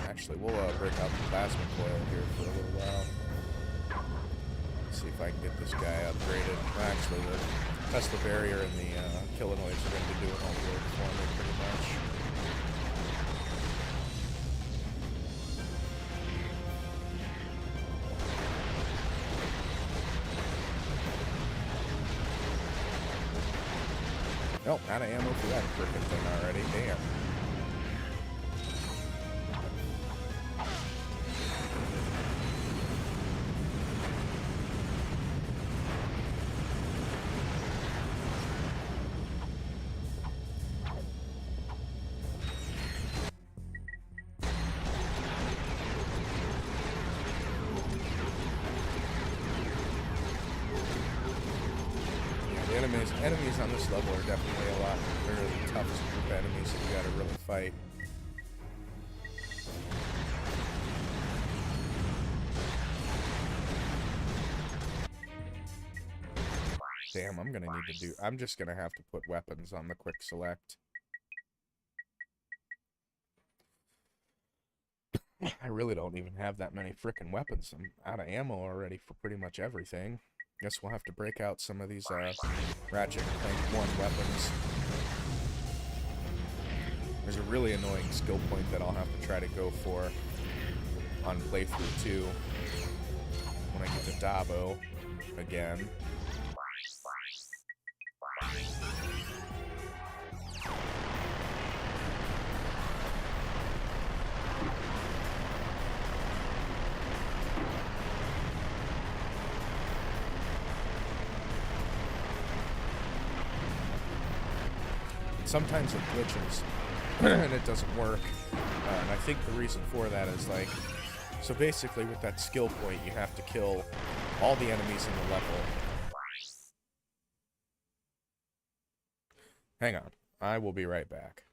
Actually, we'll break out the plasma coil here for a little while. See if I can get this guy upgraded. Actually, the Tesla barrier and the Killinoids are going to be doing all the work for me pretty much. Nope, out of ammo for that frickin' thing already. Damn. enemies on this level are definitely a lot. They're the toughest group of enemies that you gotta really fight. Damn, I'm gonna need to do... I'm just gonna have to put weapons on the quick select. I really don't even have that many frickin' weapons. I'm out of ammo already for pretty much everything. Guess we'll have to break out some of these Ratchet and Clank 1 weapons. There's a really annoying skill point that I'll have to try to go for on playthrough 2 when I get to Dabo again. Sometimes it glitches and it doesn't work, and I think the reason for that is like, so basically with that skill point you have to kill all the enemies in the level. Hang on, I will be right back.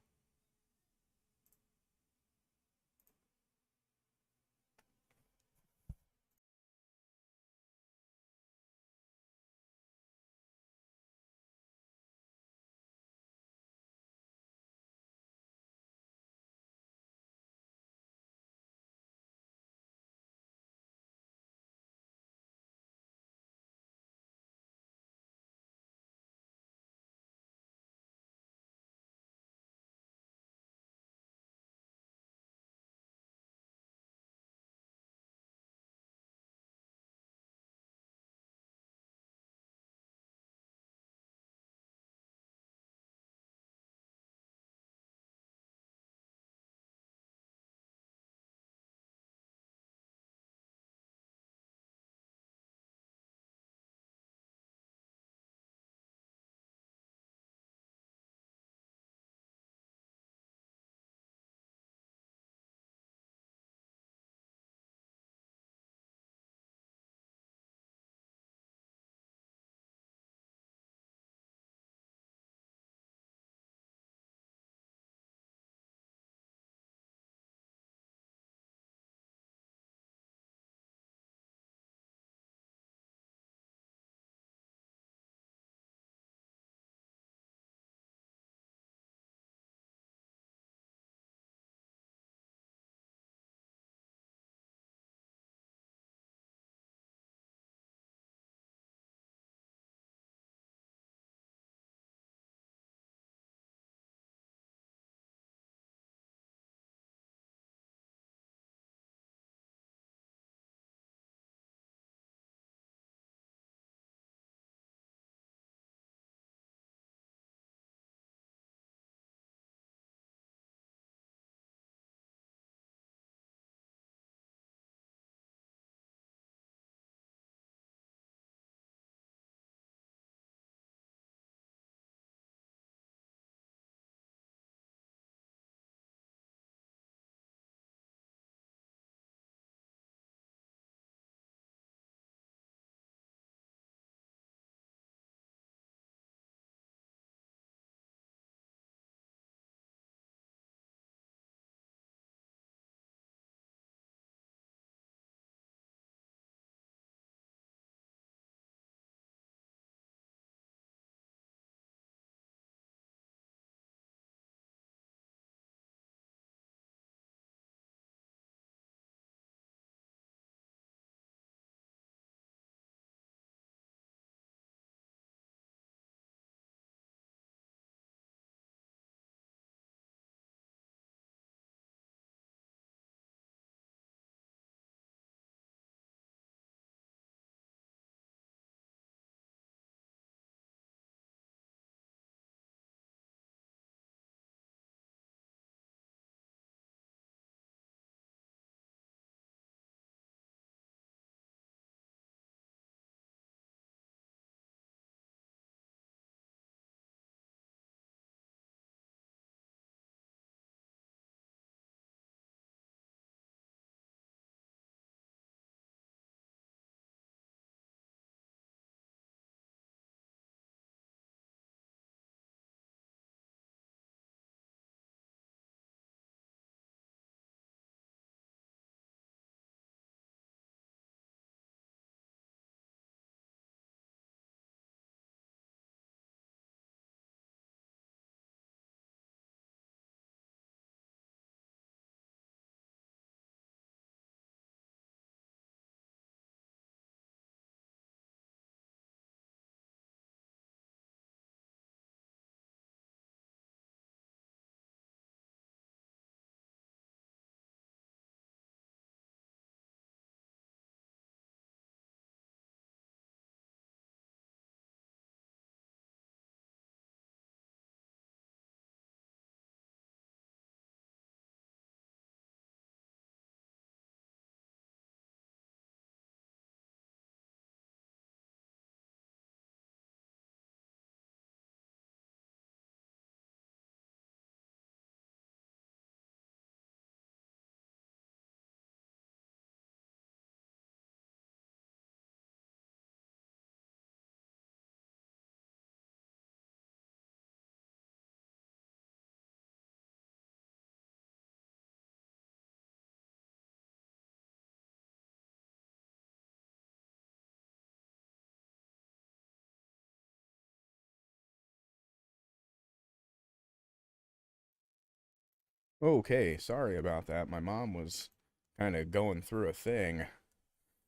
Okay, sorry about that. My mom was kind of going through a thing,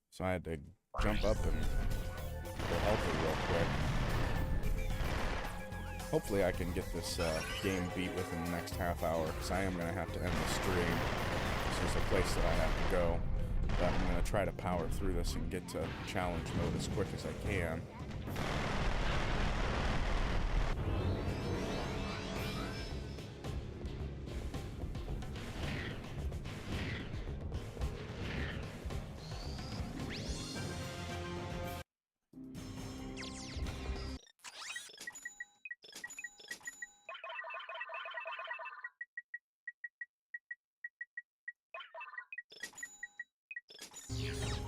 so I had to jump up and go help her real quick. Hopefully I can get this game beat within the next half hour, because I am going to have to end the stream. This is a place that I have to go, but I'm going to try to power through this and get to challenge mode as quick as I can.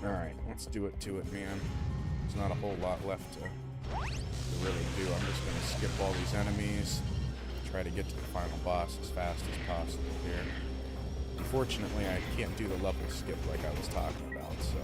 Alright, let's do it to it, man. There's not a whole lot left to really do. I'm just going to skip all these enemies, try to get to the final boss as fast as possible here. Unfortunately, I can't do the level skip like I was talking about, so...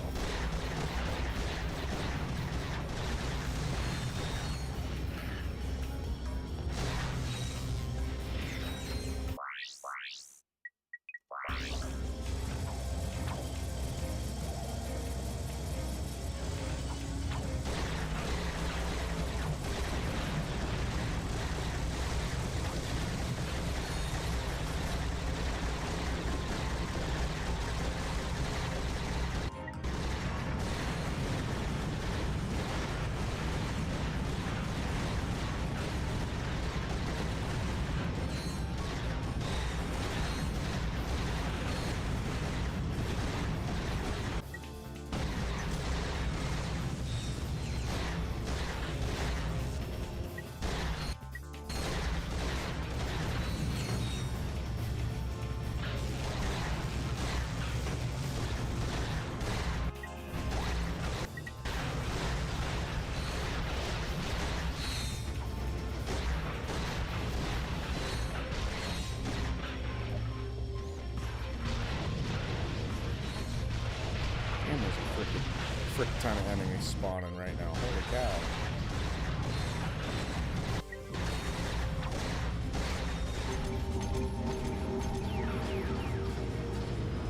Frick ton of enemies spawning right now. Holy cow.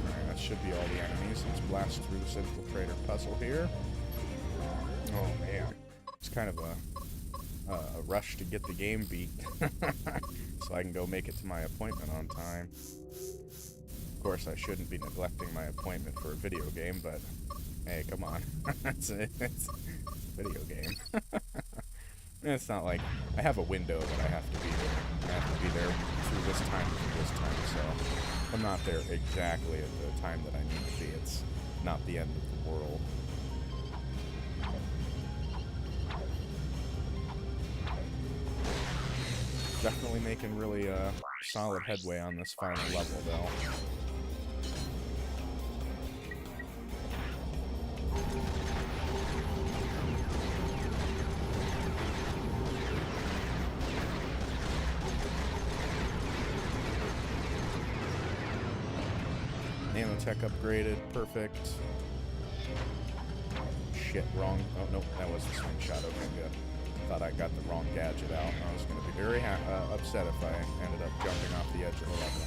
Alright, that should be all the enemies. Let's blast through this infiltrator puzzle here. Oh man. It's kind of a rush to get the game beat. So I can go make it to my appointment on time. Of course, I shouldn't be neglecting my appointment for a video game, but hey, come on. it's a video game. It's not like I have a window that I have to be there. I have to be there through this time to this time, so I'm not there exactly at the time that I need to be. It's not the end of the world. Definitely making really solid headway on this final level, though. Nanotech upgraded, perfect. Shit, wrong. Oh, no, that was the swing shot. Okay, good. Thought I got the wrong gadget out. I was going to be very upset if I ended up jumping off the edge of the level.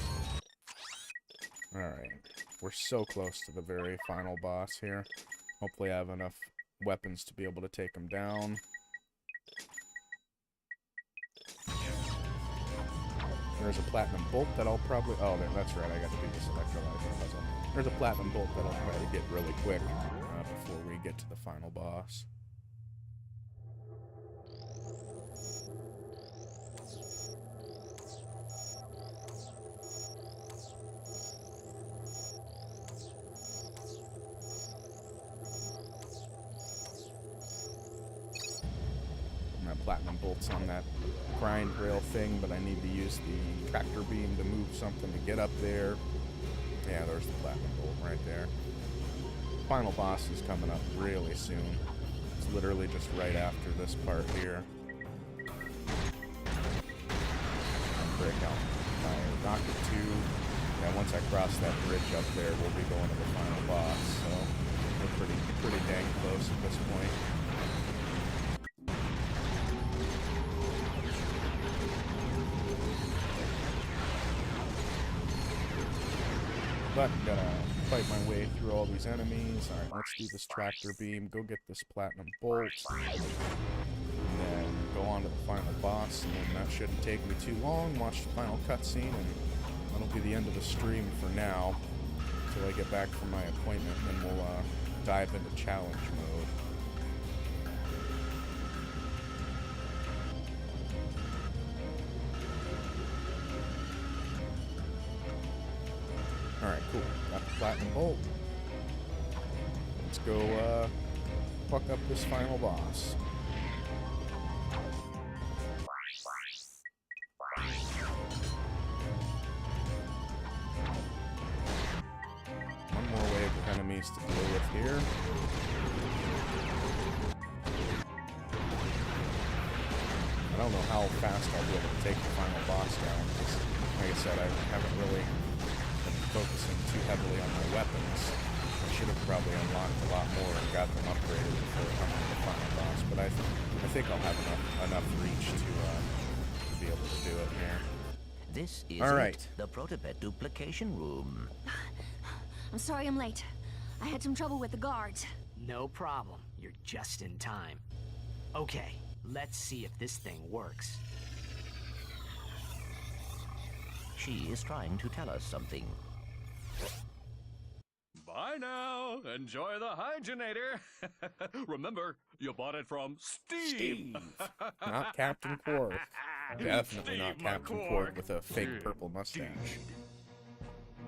Alright. We're so close to the very final boss here. Hopefully I have enough weapons to be able to take him down. There's a platinum bolt that I'll probably... Oh, that's right, I got to do this electrolyzer puzzle. There's a platinum bolt that I'll try to get really quick before we get to the final boss. Platinum bolts on that grind rail thing, but I need to use the tractor beam to move something to get up there. Yeah, there's the platinum bolt right there. Final boss is coming up really soon. It's literally just right after this part here. Break out my rocket tube. Yeah, once I cross that bridge up there, we'll be going to the final boss. So we're pretty dang close at this point. But gotta fight my way through all these enemies. Alright, let's do this tractor beam, go get this platinum bolt, and then go on to the final boss, and then that shouldn't take me too long. Watch the final cutscene, and that'll be the end of the stream for now, until I get back from my appointment, and then we'll dive into challenge mode. Alright, cool. Got the platinum bolt. Let's go, fuck up this final boss. One more wave of enemies to deal with here. I don't know how fast I'll be able to take the final boss down, because, like I said, I haven't really focusing too heavily on my weapons. I should have probably unlocked a lot more and got them upgraded before coming to the final boss, but I think I'll have enough reach to be able to do it here. This is the Protopet duplication room. I'm sorry I'm late. I had some trouble with the guards. No problem. You're just in time. Okay, let's see if this thing works. She is trying to tell us something. Bye now. Enjoy the hygienator. Remember, you bought it from Steve. Not Captain Quark. Definitely Steve not Captain McQuark. Quark with a fake purple mustache.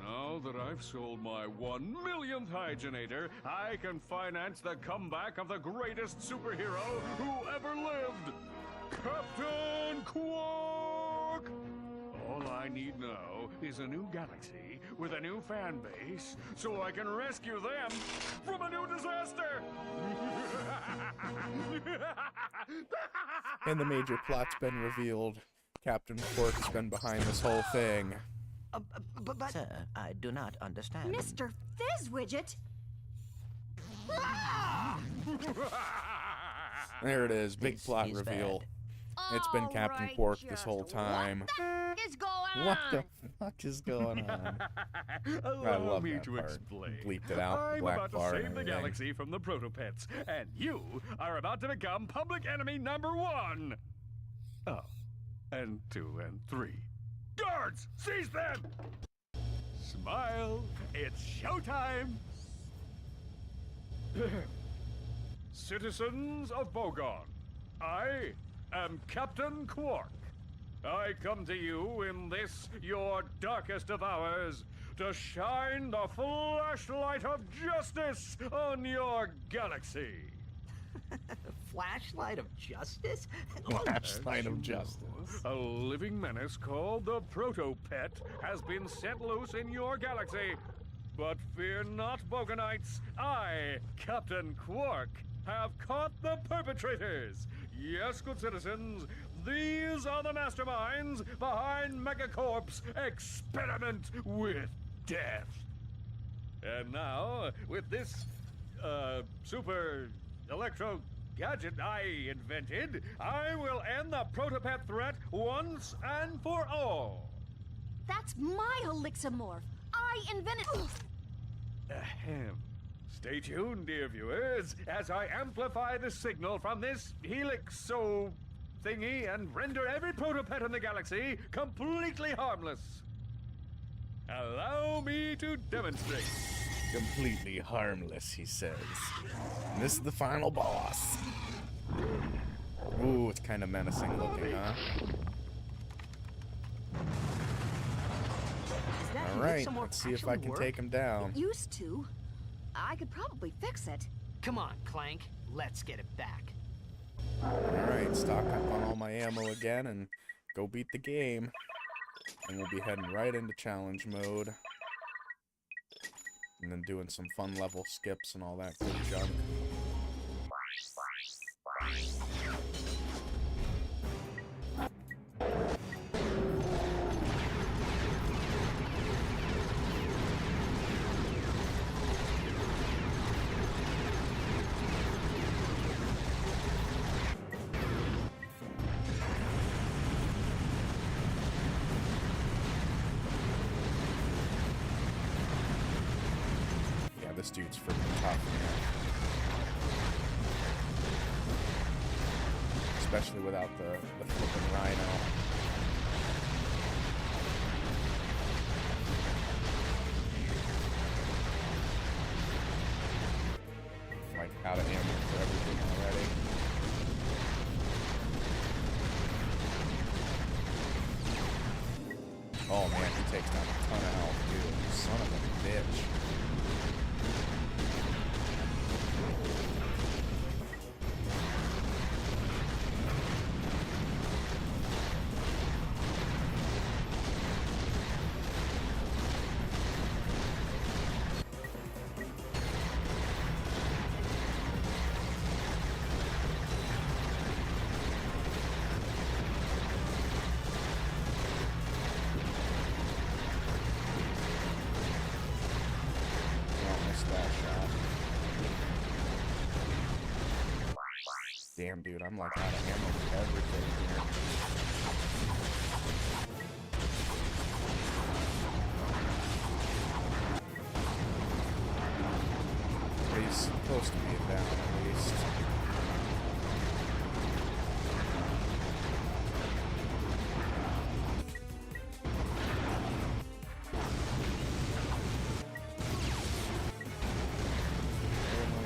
Now that I've sold my 1 millionth hygienator, I can finance the comeback of the greatest superhero who ever lived, Captain Quark! All I need now is a new galaxy with a new fan base so I can rescue them from a new disaster! And the major plot's been revealed. Captain Quark's been behind this whole thing. But Sir, I do not understand. Mr. Fizzwidget? There it is, big This plot is reveal. bad. It's been Captain Alright, Quark this whole just time. What is going What on? the fuck is going on? I Allow love me that to part. explain. Bleeped it out, I'm black about bar to and save the everything. galaxy from the Protopets, and you are about to become public enemy number 1. Oh, and 2 and 3. Guards, seize them! Smile, it's showtime! Citizens of Bogon, I am Captain Quark. I come to you in this, your darkest of hours, to shine the flashlight of justice on your galaxy. Flashlight of justice? Flashlight of justice. A living menace called the Protopet has been set loose in your galaxy. But fear not, Bogonites. I, Captain Quark, have caught the perpetrators. Yes, good citizens, these are the masterminds behind Megacorp's experiment with death. And now, with this, super electro gadget I invented, I will end the Protopet threat once and for all. That's my Elixamorph. I invented. Ahem. Stay tuned, dear viewers, as I amplify the signal from this helixo thingy and render every Protopet in the galaxy completely harmless. Allow me to demonstrate. Completely harmless, he says. And this is the final boss. Ooh, it's kind of menacing looking, huh? Alright, let's see if I can take him down. It used to. I could probably fix it. Come on, Clank. Let's get it back. Alright, stock up on all my ammo again and go beat the game. And we'll be heading right into challenge mode. And then doing some fun level skips and all that good junk. this dude's freaking tough, man. Especially without the flipping rhino. Like, out of ammo for everything already. Oh man, he takes down a ton of health, dude. Son of a bitch. Damn, dude, I'm like out of ammo for everything here. But he's supposed to be down at least.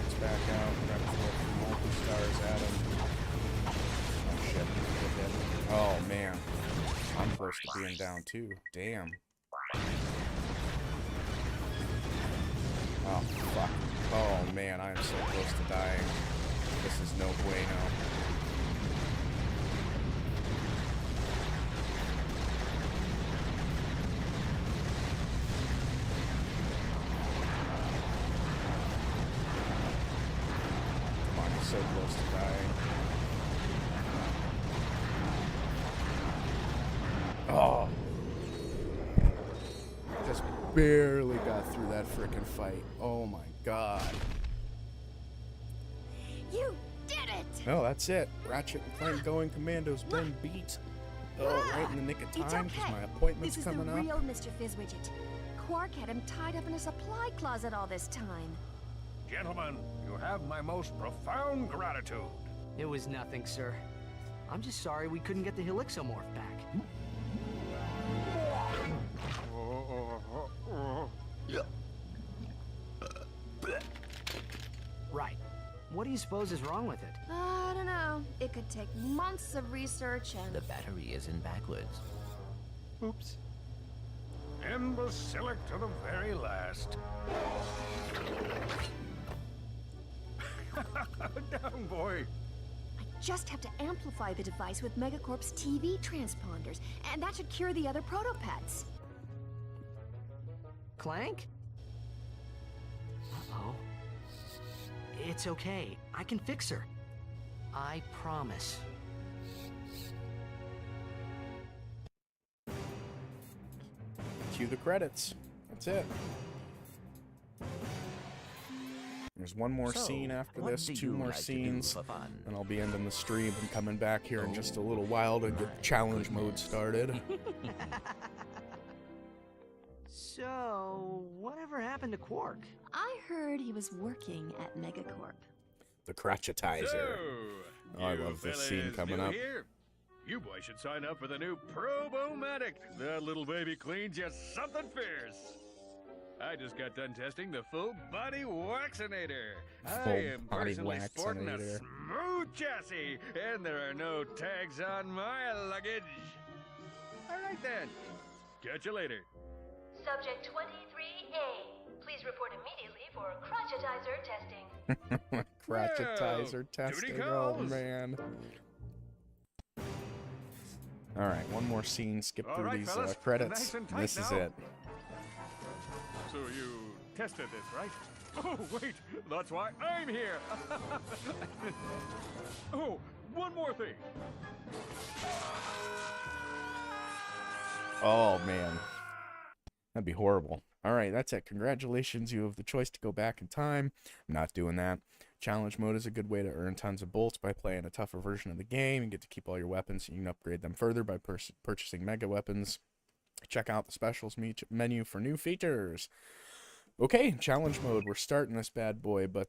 It's back out. We're gonna throw some multi-stars at him. Oh man, I'm close to being down too. Damn. Oh fuck. Oh man, I am so close to dying. This is no bueno. Come on, I'm so close to dying. Oh, just barely got through that frickin' fight. Oh my god. You did it! No, that's it. Ratchet and Clank going Commando's been beat. Oh, right in the nick of time because my appointment's coming up. This is the real Mr. Fizzwidget. Quark had him tied up in a supply closet all this time. Gentlemen, you have my most profound gratitude. It was nothing, sir. I'm just sorry we couldn't get the Helixomorph back. Right. What do you suppose is wrong with it? I don't know. It could take months of research and... The battery isn't backwards. Oops. Imbecilic to the very last. Down, boy. I just have to amplify the device with Megacorp's TV transponders, and that should cure the other Protopets. Clank? Uh-oh. It's okay. I can fix her. I promise. Cue the credits. That's it. There's one more scene after this, two more scenes, and I'll be ending the stream and coming back here in just a little while to get challenge mode started. So, whatever happened to Quark? I heard he was working at Megacorp. The Cratchetizer. Oh, I love this scene coming up. Here? You boys should sign up for the new Probomatic. That little baby cleans you something fierce. I just got done testing the full body waxinator. I am personally sporting a smooth chassis, and there are no tags on my luggage. All right then. Catch you later. Subject 23A. Please report immediately for Cratchetizer testing. Cratchetizer testing. Oh man. All right, one more scene. Skip through these credits. Nice This is it. So you tested this, right? Oh, wait, that's why I'm here. Oh, one more thing. Oh, man. That'd be horrible. All right, that's it. Congratulations. You have the choice to go back in time. I'm not doing that. Challenge mode is a good way to earn tons of bolts by playing a tougher version of the game. You get to keep all your weapons, and you can upgrade them further by purchasing mega weapons. Check out the specials menu for new features. Okay, challenge mode. We're starting this bad boy, but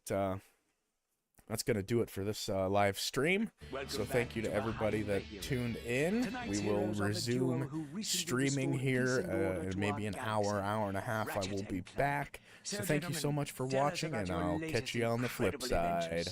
that's going to do it for this live stream. So thank you to everybody that tuned in. We will resume streaming here in maybe an hour, hour and a half. I will be back. So thank you so much for watching, and I'll catch you on the flip side.